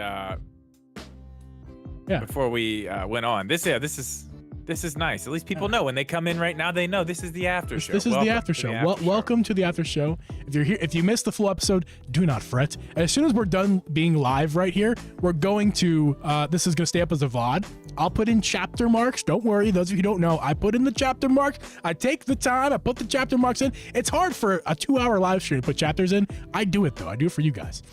on. This is nice. At least people know when they come in right now. They know this is the after show. This is the after show. Welcome to the after show. If you're here, if you missed the full episode, do not fret. As soon as we're done being live right here, we're going to. This is going to stay up as a VOD. I'll put in chapter marks. Don't worry, those of you who don't know, I put in the chapter marks. I take the time. I put the chapter marks in. It's hard for a 2-hour live stream to put chapters in. I do it though. I do it for you guys.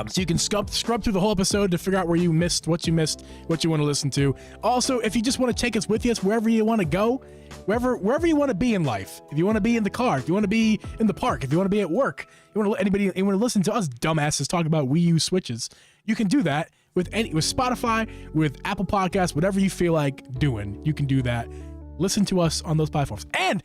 So you can scrub through the whole episode to figure out where you missed, what you want to listen to. Also, if you just want to take us with you wherever you want to go, wherever you want to be in life. If you want to be in the car, if you want to be in the park, if you want to be at work, you want to listen to us dumbasses talk about Wii U Switches, you can do that with Spotify, with Apple Podcasts, whatever you feel like doing. You can do that. Listen to us on those platforms. And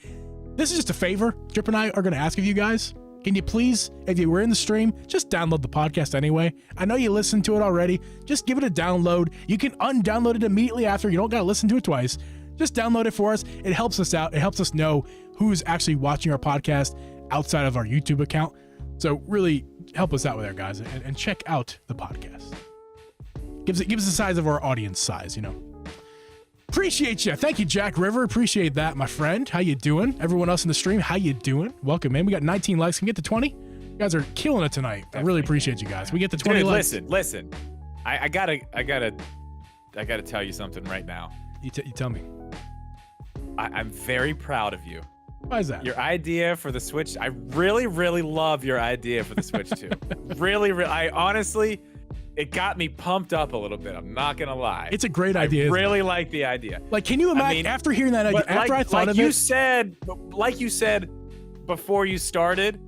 this is just a favor Drip and I are going to ask of you guys. Can you please, if you were in the stream, just download the podcast anyway? I know you listened to it already. Just give it a download. You can undownload it immediately after. You don't got to listen to it twice. Just download it for us. It helps us out. It helps us know who's actually watching our podcast outside of our YouTube account. So really help us out with there, guys, and check out the podcast. Gives us the size of our audience size, you know. Appreciate you. Thank you, Jack River. Appreciate that, my friend. How you doing? Everyone else in the stream, how you doing? Welcome, man. We got 19 likes. Can we get to 20? You guys are killing it tonight. I really appreciate you guys. We get to 20 likes. Listen. I gotta tell you something right now. You tell me. I'm very proud of you. Why is that? Your idea for the Switch. I really, really love your idea for the Switch too. Really, I honestly. It got me pumped up a little bit. I'm not gonna lie. It's a great idea. I really like the idea. Like, can you imagine after hearing that idea? After I thought of it, like you said before you started,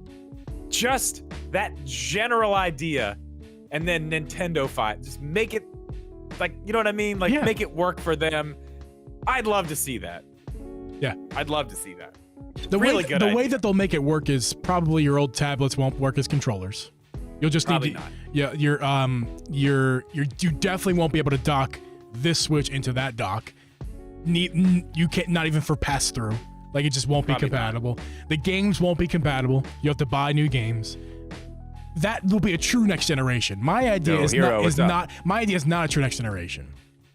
just that general idea, and then Nintendo fight. Just make it like, you know what I mean? Like, make it work for them. I'd love to see that. Yeah, I'd love to see that. The way that they'll make it work is probably your old tablets won't work as controllers. You'll just probably need to, not. Yeah, you definitely won't be able to dock this switch into that dock. You can't, not even for pass through. Like, it just won't be compatible. The games won't be compatible. You have to buy new games. That will be a true next generation. My idea is not a true next generation.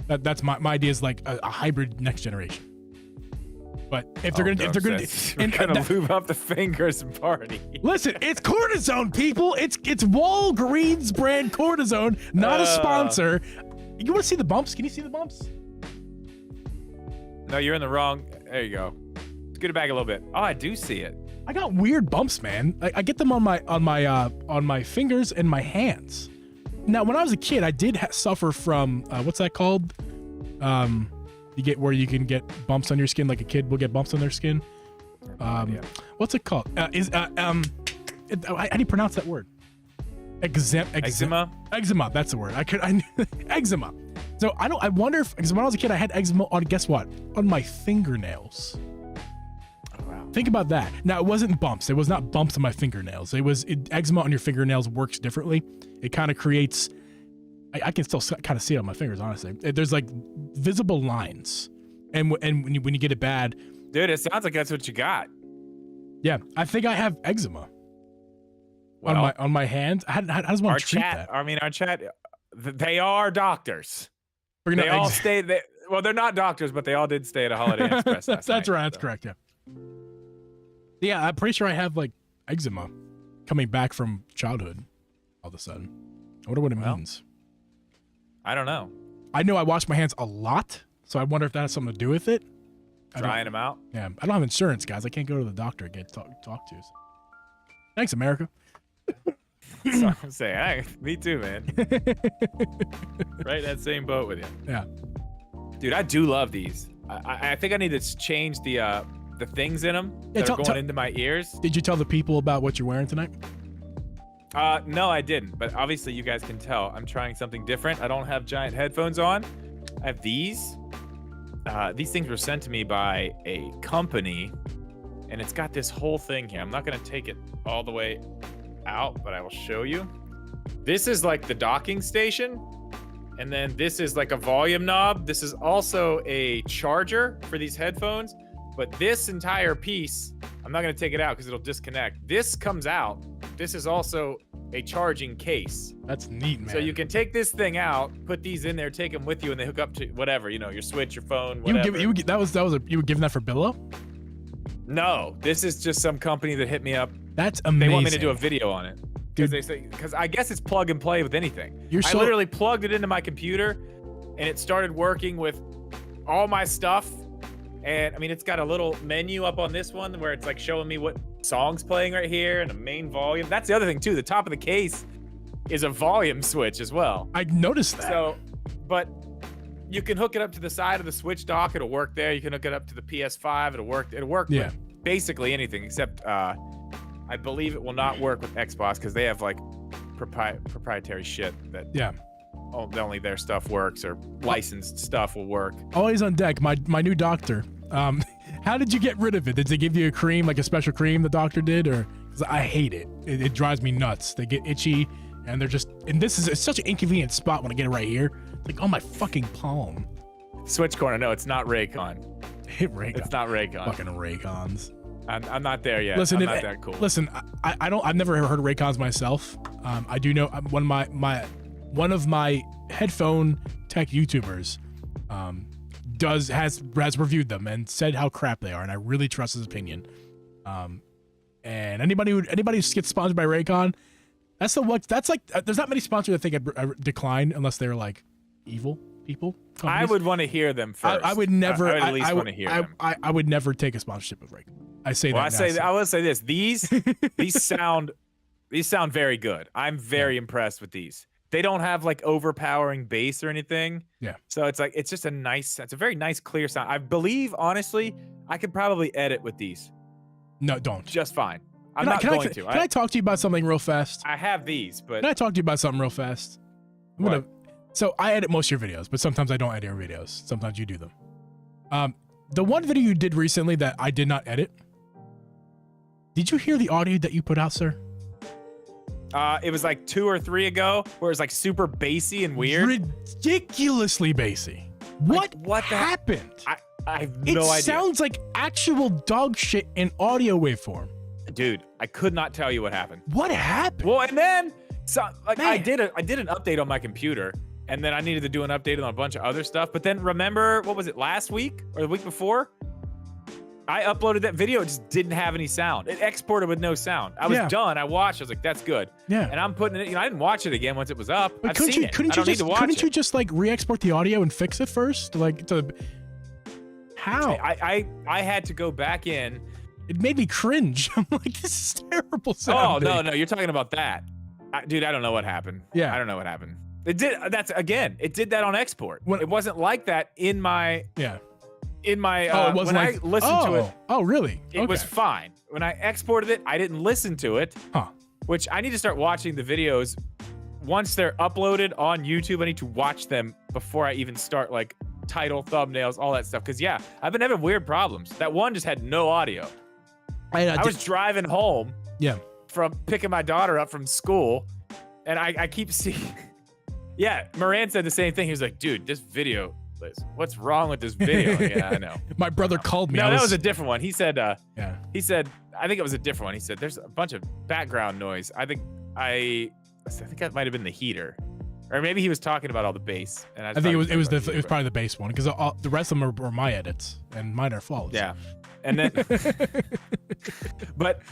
That's my idea is like a hybrid next generation. But if they're gonna lube up the fingers and party. Listen, it's cortisone, people. It's Walgreens brand cortisone, not a sponsor. You want to see the bumps? Can you see the bumps? No, you're in the wrong. There you go. Scoot it back a little bit. Oh, I do see it. I got weird bumps, man. I get them on my fingers and my hands. Now, when I was a kid, I did suffer from what's that called? You get where you can get bumps on your skin, like a kid will get bumps on their skin. What's it called? How do you pronounce that word? Eczema. Eczema. That's the word. Eczema. So I wonder if, because when I was a kid, I had eczema on, guess what? On my fingernails. Oh, wow. Think about that. Now, it wasn't bumps. It was not bumps on my fingernails. Eczema on your fingernails works differently. It kind of creates, I can still kind of see it on my fingers, honestly. There's like visible lines. And when you get it bad. Dude, it sounds like that's what you got. Yeah, I think I have eczema. Well, on my hands. How does one treat that? Our chat, they are doctors. They all stayed. Well, they're not doctors, but they all did stay at a Holiday Inn Express. That's right. That's correct. Yeah. Yeah, I'm pretty sure I have like eczema coming back from childhood. All of a sudden, I wonder what it means. I don't know. I know I wash my hands a lot, so I wonder if that has something to do with it. Drying them out. Yeah, I don't have insurance, guys. I can't go to the doctor and get talked to. So. Thanks, America. So I'm saying, hey, me too, man. Right in that same boat with you. Yeah. Dude, I do love these. I think I need to change the things in them that are going into my ears. Did you tell the people about what you're wearing tonight? No, I didn't. But obviously, you guys can tell I'm trying something different. I don't have giant headphones on. I have these. These things were sent to me by a company, and it's got this whole thing here. I'm not going to take it all the way out, but I will show you. This is like the docking station, and then this is like a volume knob. This is also a charger for these headphones, but this entire piece, I'm not going to take it out because it'll disconnect. This comes out. This is also a charging case. That's neat, man. So you can take this thing out, put these in there, take them with you, and they hook up to whatever, your Switch, your phone, whatever. You were giving that for Billo? No, this is just some company that hit me up. That's amazing. They want me to do a video on it because I guess it's plug and play with anything. I literally plugged it into my computer, and it started working with all my stuff. And I mean, it's got a little menu up on this one where it's like showing me what song's playing right here and a main volume. That's the other thing too. The top of the case is a volume switch as well. I noticed that. So, but you can hook it up to the side of the Switch dock. It'll work there. You can hook it up to the PS5. It'll work with basically anything except I believe it will not work with Xbox because they have like proprietary shit that only their stuff works, or licensed stuff will work. Always on deck. My new doctor. How did you get rid of it? Did they give you a cream, like a special cream the doctor did, or? Because I hate it. It drives me nuts. They get itchy, and it's such an inconvenient spot when I get it right here. It's like on my fucking palm. Switch corner. No, it's not Raycon. Raycon. It's not Raycon. Fucking Raycons. I'm not there yet. Listen, I'm not that cool. Listen, I've never heard of Raycons myself. I do know one of my headphone tech YouTubers has reviewed them and said how crap they are, and I really trust his opinion. And anybody who gets sponsored by Raycon, that's like there's not many sponsors that think I decline unless they're like evil people. Companies. I would want to hear them first. I would never. I would at least want to hear them. I would never take a sponsorship of Raycon. I say that. I will say this: these sound very good. I'm very impressed with these. They don't have like overpowering bass or anything. Yeah. So it's a very nice, clear sound. I believe, honestly, I could probably edit with these. No, don't. Just fine. I'm not going to. Can I talk to you about something real fast? I have these, but. Can I talk to you about something real fast? So I edit most of your videos, but sometimes I don't edit your videos. Sometimes you do them. The one video you did recently that I did not edit. Did you hear the audio that you put out, sir? It was like 2 or 3 ago, where it was like super bassy and weird. Ridiculously bassy. What happened? I have no idea. It sounds like actual dog shit in audio waveform. Dude, I could not tell you what happened. What happened? Well, and then I did an update on my computer, and then I needed to do an update on a bunch of other stuff. But then remember, what was it, last week or the week before? I uploaded that video. It just didn't have any sound. It exported with no sound. I was done. I watched. I was like, "That's good." Yeah. And I'm putting it. I didn't watch it again once it was up. But couldn't you just like re-export the audio and fix it first? How? I had to go back in. It made me cringe. I'm like, this is terrible sounding. Oh no, you're talking about that, dude. I don't know what happened. Yeah. I don't know what happened. It did. It did that on export. It wasn't like that in my. Yeah. In my it wasn't when I listened to it. Oh, really? It was fine. When I exported it, I didn't listen to it. Huh. Which I need to start watching the videos once they're uploaded on YouTube. I need to watch them before I even start like title, thumbnails, all that stuff. Because I've been having weird problems. That one just had no audio. I was driving home. Yeah. From picking my daughter up from school, and I keep seeing. Yeah, Moran said the same thing. He was like, "Dude, this video. What's wrong with this video?" Yeah, I know. My brother called me. No, that was a different one. He said, yeah. He said, I think it was a different one. He said, there's a bunch of background noise. I think that might have been the heater, or maybe he was talking about all the bass. And I think it was probably the bass one, because the rest of them were my edits, and mine are flawless. Yeah, and then, but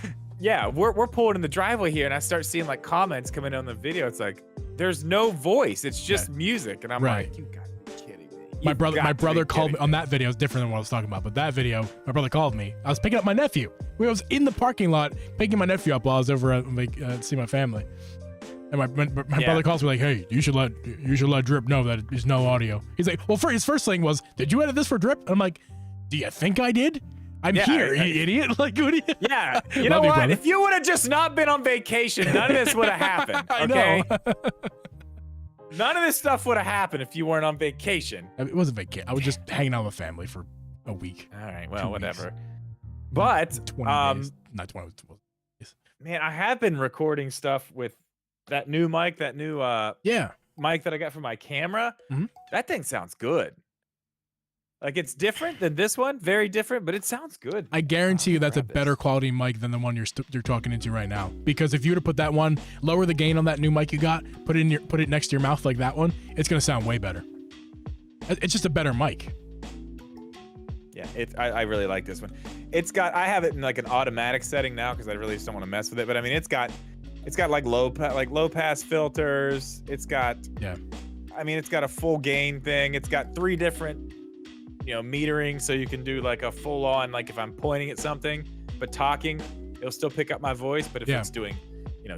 yeah, we're pulling in the driveway here, and I start seeing like comments coming on the video. It's like there's no voice. It's just music, and I'm like, you got. My brother called me on that video. It's different than what I was talking about, but that video, my brother called me. I was picking up my nephew. I was in the parking lot picking my nephew up while I was over at see my family. And my brother calls me like, "Hey, you should let Drip know that there's no audio." He's like, "Well, his first thing was, did you edit this for Drip?" I'm like, "Do you think I did? I'm here, you idiot!" Like, what are you? Yeah, you know what? If you would have just not been on vacation, none of this would have happened. Okay. I know. None of this stuff would have happened if you weren't on vacation. It wasn't vacation. I was just hanging out with family for a week. All right, well, whatever. But 20 days. Not 20 days. Man, I have been recording stuff with that new mic, that new mic that I got for my camera. Mm-hmm. That thing sounds good. Like, it's different than this one, very different, but it sounds good. I guarantee you that's a better quality mic than the one you're talking into right now. Because if you were to put that one, lower the gain on that new mic you got, put it next to your mouth like that one, it's gonna sound way better. It's just a better mic. Yeah, I really like this one. I have it in like an automatic setting now because I really just don't want to mess with it. But I mean, it's got like low pass filters. It's got it's got a full gain thing. It's got 3 different metering, so you can do like a full on, like if I'm pointing at something but talking, it'll still pick up my voice. But if it's doing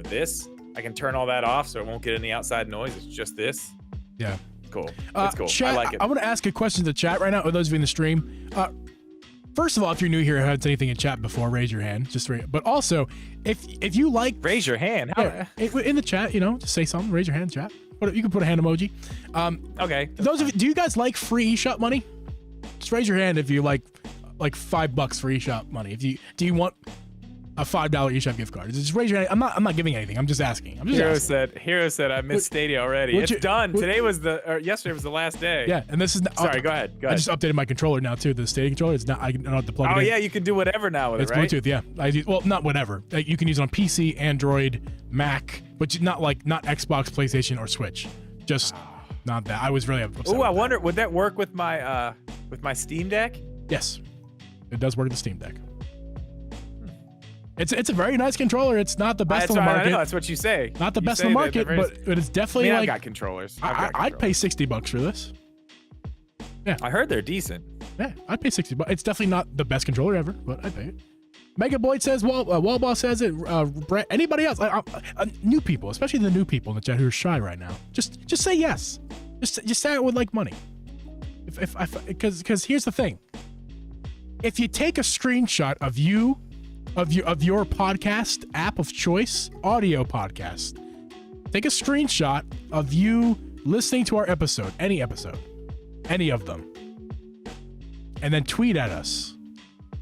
this, I can turn all that off so it won't get any outside noise. It's just this. Yeah, cool. It's cool. Chat, I like it. I want to ask a question to the chat right now, or those of you in the stream. First of all, if you're new here, had anything in chat before, raise your hand. But also, if you like, raise your hand. In the chat, just say something. Raise your hand, chat. You can put a hand emoji. Okay. Those of you, do you guys like free eShop money? Just raise your hand if you like $5 for eShop money. Do you want a $5 eShop gift card? Just raise your hand. I'm not giving anything. I'm just asking. Hero said I missed Stadia already. It's done. Yesterday was the last day. Yeah, and this is sorry. Go ahead. I just updated my controller now too. The Stadia controller. It's not. I don't have to plug it in. Oh yeah, you can do whatever now with it, right? It's Bluetooth. Yeah, I do. Well, not whatever. You can use it on PC, Android, Mac, but not Xbox, PlayStation, or Switch. Just not that. I was really upset. Oh, I wonder, would that work with my Steam Deck? Yes, it does work with the Steam Deck. It's a very nice controller. It's not the best on the market. I know, that's what you say. Not the best on the market, but it's definitely I've got controllers. I'd pay $60 for this. Yeah, I heard they're decent. Yeah, I'd pay $60. It's definitely not the best controller ever, but I'd pay it. Mega Boyd says, Wallboss says it. Anybody else? New people, especially the new people in the chat who are shy right now. Just say yes. Just say it with like money. Because here's the thing. If you take a screenshot of your podcast app of choice, audio podcast, take a screenshot of you listening to our episode, any of them, and then tweet at us.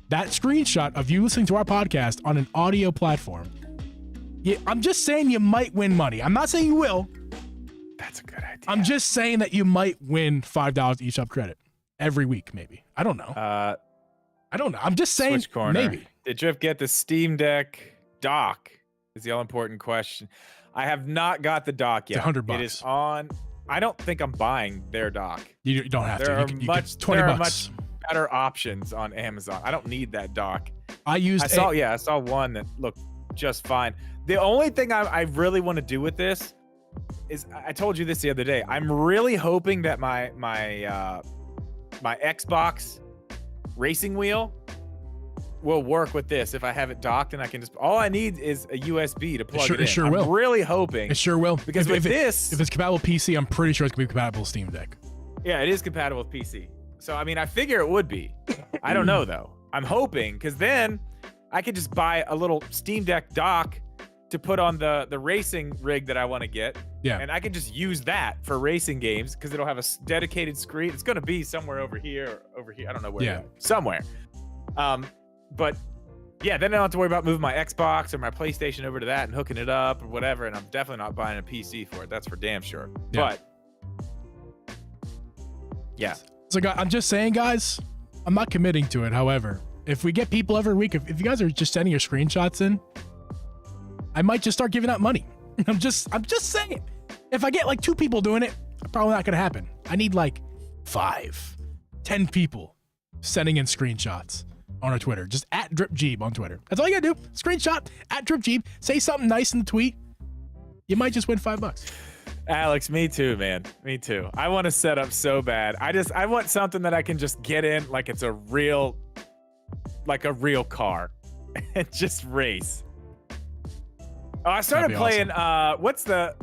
That screenshot of you listening to our podcast on an audio platform Yeah, I'm just saying you might win money. I'm not saying you will. That's a good idea. I'm just saying that you might win $5 eShop credit every week, maybe. I don't know. I don't know. I'm just saying Switch corner. maybe. Did Drip get the Steam Deck dock? Is the all important question. I have not got the dock yet. It's $100. It is on. I don't think I'm buying their dock. You don't have There to. are You much can, $20. there are much better options on Amazon. I don't need that dock. I saw one that looked just fine. The only thing I really want to do with this is, I told you this the other day. I'm really hoping that my Xbox racing wheel will work with this. If I have it docked, and I can just, all I need is a USB to plug it in. It sure I'm will. really hoping. It sure will. Because if if it's compatible with PC, I'm pretty sure it's gonna be compatible with Steam Deck. Yeah, it is compatible with PC. So I mean, I figure it would be. I don't know though. I'm hoping, because then I could just buy a little Steam Deck dock to put on the racing rig that I want to get. Yeah. And I can just use that for racing games, because it'll have a dedicated screen. It's going to be somewhere over here or over here. I don't know where. Yeah. Somewhere. But yeah, then I don't have to worry about moving my Xbox or my PlayStation over to that and hooking it up or whatever. And I'm definitely not buying a PC for it. That's for damn sure. Yeah. But yeah. So I'm just saying, guys, I'm not committing to it. However, if we get people every week, if you guys are just sending your screenshots in, I might just start giving out money. I'm just saying. If I get like 2 people doing it, probably not gonna happen. I need like 5, 10 people sending in screenshots on our Twitter. Just at Drip Geeb on Twitter. That's all you gotta do. Screenshot at Drip Geeb. Say something nice in the tweet. You might just win $5. Alex, me too, man. Me too. I want to set up so bad. I want something that I can just get in like it's a real car and just race. Oh, I started playing awesome. What's the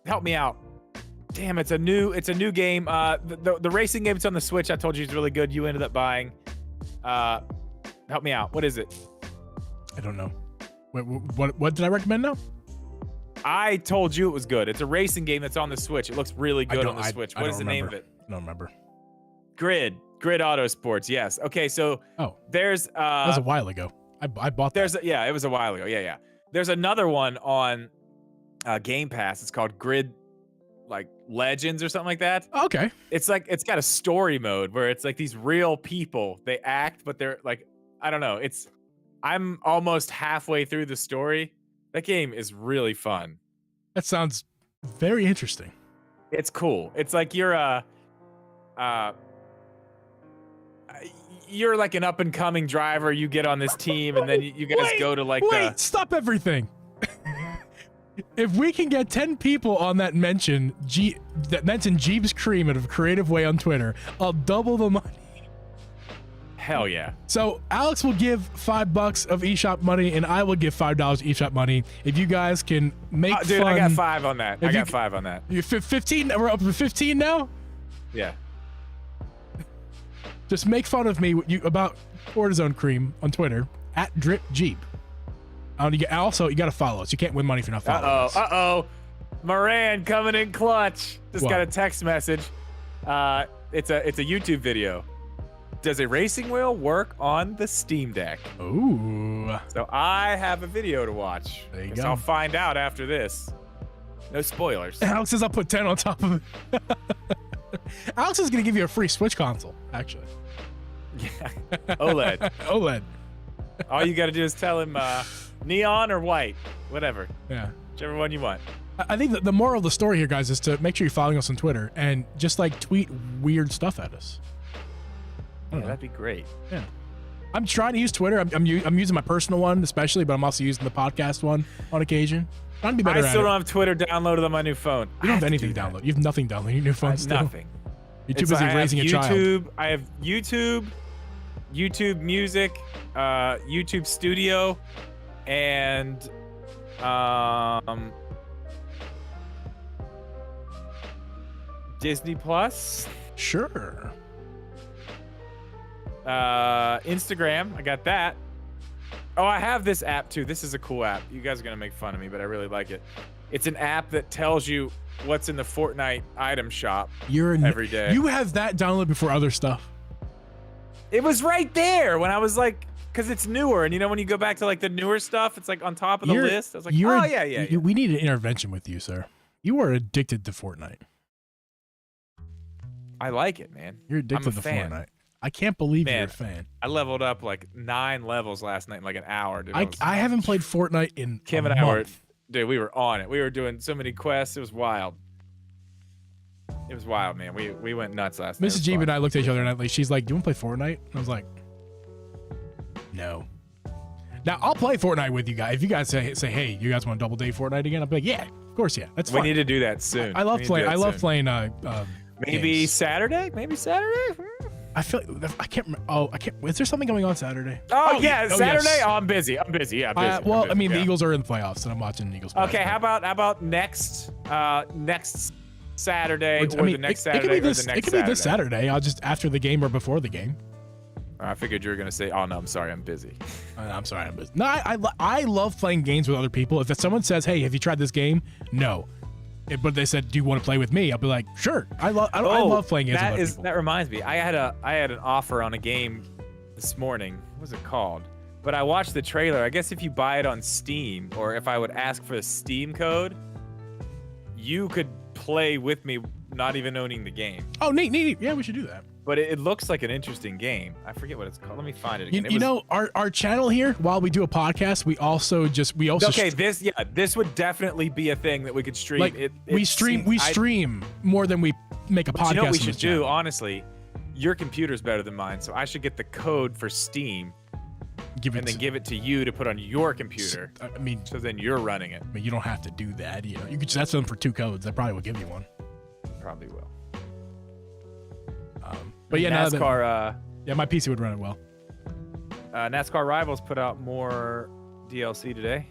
help me out. Damn, it's a new game. The racing game that's on the Switch, I told you is really good. You ended up buying. Help me out. What is it? I don't know. What did I recommend now? I told you it was good. It's a racing game that's on the Switch. It looks really good on the Switch. What is the name of it? I don't remember. Grid Auto Sports. Yes. Okay. So there's that was a while ago. I bought that. It was a while ago. Yeah. There's another one on Game Pass. It's called Grid Legends or something like that. Okay. It's got a story mode where it's like these real people. They act, but they're like, I don't know. I'm almost halfway through the story. That game is really fun. That sounds very interesting. It's cool. It's like you're like an up and coming driver. You get on this team, and then you guys go to stop everything. If we can get 10 people on that mention Jeeb's Cream in a creative way on Twitter, I'll double the money. Hell yeah. So Alex will give $5 of eShop money, and I will give $5 eShop money. If you guys can make fun. Dude, I got 5 on that. I got 5 on that. You're 15. We're up to 15 now. Yeah. Just make fun of me about cortisone cream on Twitter at Drip Geeb. Also, you got to follow us. You can't win money if you're not following us. Uh-oh. Moran coming in clutch. Just got a text message. It's a YouTube video. Does a racing wheel work on the Steam Deck? Ooh. So I have a video to watch. There you go. I'll find out after this. No spoilers. Alex says I'll put 10 on top of it. Alex is going to give you a free Switch console, actually. Yeah. OLED. OLED. All you got to do is tell him neon or white, whatever. Yeah. Whichever one you want. I think the moral of the story here, guys, is to make sure you're following us on Twitter and just tweet weird stuff at us. Yeah, that'd be great. Yeah. I'm trying to use Twitter. I'm using my personal one especially, but I'm also using the podcast one on occasion. Trying to be better at it. I still don't have Twitter downloaded on my new phone. You don't have anything downloaded. You have nothing downloaded. Your new phone still. Nothing. You're too busy raising a child. I have YouTube Music, YouTube Studio, and Disney Plus. Sure. Instagram, I got that. Oh, I have this app too. This is a cool app. You guys are gonna make fun of me, but I really like it. It's an app that tells you what's in the Fortnite item shop every day. You have that downloaded before other stuff. It was right there when I was because it's newer, and when you go back to like the newer stuff, it's like on top of the list. I was like, oh yeah. We need an intervention with you, sir. You are addicted to Fortnite. I like it, man. You're addicted to Fortnite. I can't believe you're a fan. I leveled up like 9 levels last night in like an hour. Dude. I haven't played Fortnite in Kim a and I month. we were on it. We were doing so many quests. It was wild. It was wild, man. We went nuts last night. Mrs. Jeeb and I looked at each other and she's like, "Do you want to play Fortnite?" And I was like, "No." Now I'll play Fortnite with you guys. If you guys say, "Hey, you guys want to double date Fortnite again?" I'll be like, "Yeah, of course, yeah. That's fine." We need to do that soon. I love playing. Maybe games. Saturday. Maybe Saturday. I feel I can't remember. Oh, I can't. Is there something going on Saturday? Oh yeah, Saturday. Yes. Oh, I'm busy. Yeah, I'm busy. Well, I mean, the Eagles are in the playoffs, and I'm watching the Eagles. Okay, how about next Saturday the next Saturday? It could be this Saturday. I'll just after the game or before the game. I figured you were gonna say, "Oh no, I'm sorry, I'm busy." I'm sorry, I'm busy. No, I love playing games with other people. If someone says, "Hey, have you tried this game?" No. But they said, "Do you want to play with me?" I'll be like, "Sure." I love playing games with other people. That reminds me. I had an offer on a game this morning. What was it called? But I watched the trailer. I guess if you buy it on Steam, or if I would ask for the Steam code, you could play with me, not even owning the game. Oh, neat. Yeah, we should do that. But it looks like an interesting game. I forget what it's called. Let me find it again. Our channel here, while we do a podcast, we also okay. This would definitely be a thing that we could stream. Like, we stream more than we make a podcast. You know what we should do? Honestly, your computer's better than mine, so I should get the code for Steam, then give it to you to put on your computer. I mean, so then you're running it. I mean, you don't have to do that. You could just ask them for 2 codes. I probably will give you one. Probably will. But yeah, NASCAR. My PC would run it well. NASCAR Rivals put out more DLC today.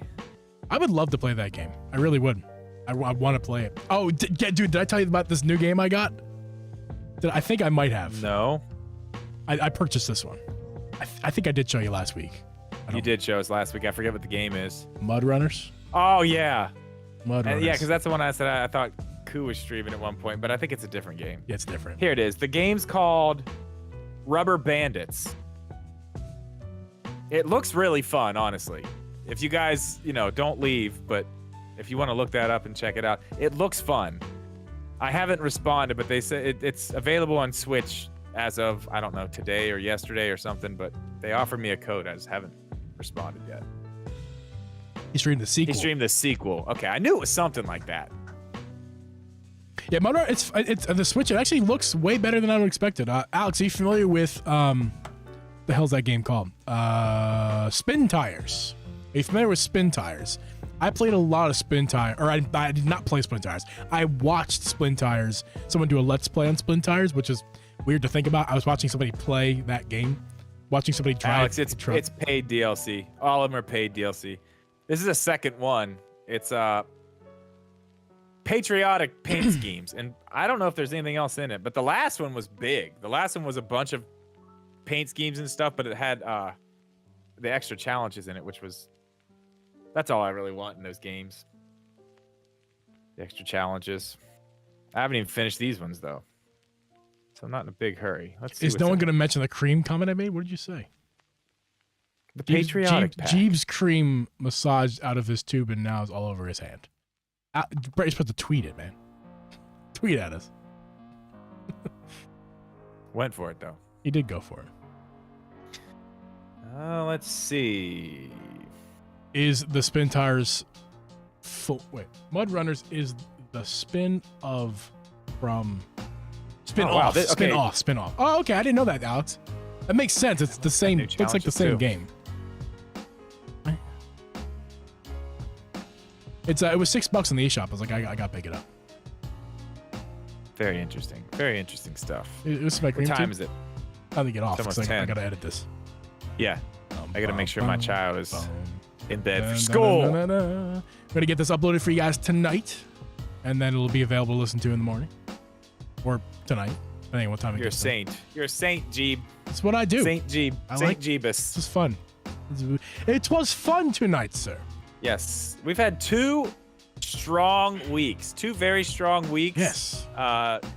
I would love to play that game. I really would. I want to play it. Oh, dude, did I tell you about this new game I got? I think I might have. No. I purchased this one. I think I did show you last week. You did show us last week. I forget what the game is. Mud Runners. Oh yeah. Mud Runners. Yeah, because that's the one I said I thought Koo was streaming at one point, but I think it's a different game. Yeah, it's different. Here it is. The game's called Rubber Bandits. It looks really fun, honestly. If you guys, don't leave, but if you want to look that up and check it out, it looks fun. I haven't responded, but they say it's available on Switch as of, I don't know, today or yesterday or something, but they offered me a code. I just haven't responded yet. He streamed the sequel. He streamed the sequel. Okay, I knew it was something like that. Yeah, Mud Runners, it's the Switch. It actually looks way better than I would expected. Alex, are you familiar with the hell's that game called? Spin Tires. Are you familiar with Spin Tires? I played a lot of Spin Tires, or I did not play Spin Tires. I watched Spin Tires. Someone do a Let's Play on Spin Tires, which is weird to think about. I was watching somebody play that game, watching somebody drive. Alex, it's paid DLC. All of them are paid DLC. This is a second one. It's patriotic paint schemes, and I don't know if there's anything else in it, but the last one was big. The last one was a bunch of paint schemes and stuff, but it had the extra challenges in it, that's all I really want in those games. The extra challenges. I haven't even finished these ones though, so I'm not in a big hurry. Let's see. Is no one going to mention the cream comment I made? What did you say? The patriotic pack. Jeeb's cream massaged out of his tube and now is all over his hand. You're supposed to tweet it, man. Tweet at us. Went for it, though. He did go for it. Let's see. Is the Spin Tires... Mud Runners is the spin-off from... Spin-off. Spin-off. Oh, okay. I didn't know that, Alex. That makes sense. It's the same... Looks like the same game. It was $6 in the eShop. I was like, I gotta pick it up. Very interesting. Very interesting stuff. It was my cream. What time is it? How to get off? It's I gotta edit this. Yeah, I gotta make sure my child is in bed for school. I'm gonna get this uploaded for you guys tonight, and then it'll be available to listen to in the morning or tonight, depending on what time. You're a saint. You're a saint, Jeeb. That's what I do. Saint Jeeb. Saint Jeebus. This is fun. It was fun tonight, sir. Yes, we've had 2 strong weeks. 2 very strong weeks. Yes.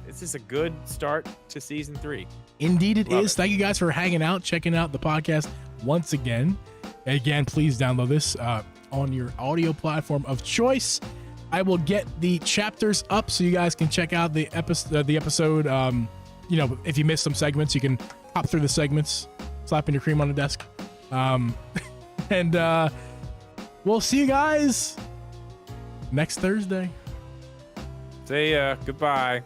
This is a good start to season 3. Indeed it is. Thank you guys for hanging out, checking out the podcast once again. Again, please download this on your audio platform of choice. I will get the chapters up so you guys can check out the episode. You know, if you missed some segments, you can hop through the segments, slapping your cream on the desk. And we'll see you guys next Thursday. See ya. Goodbye.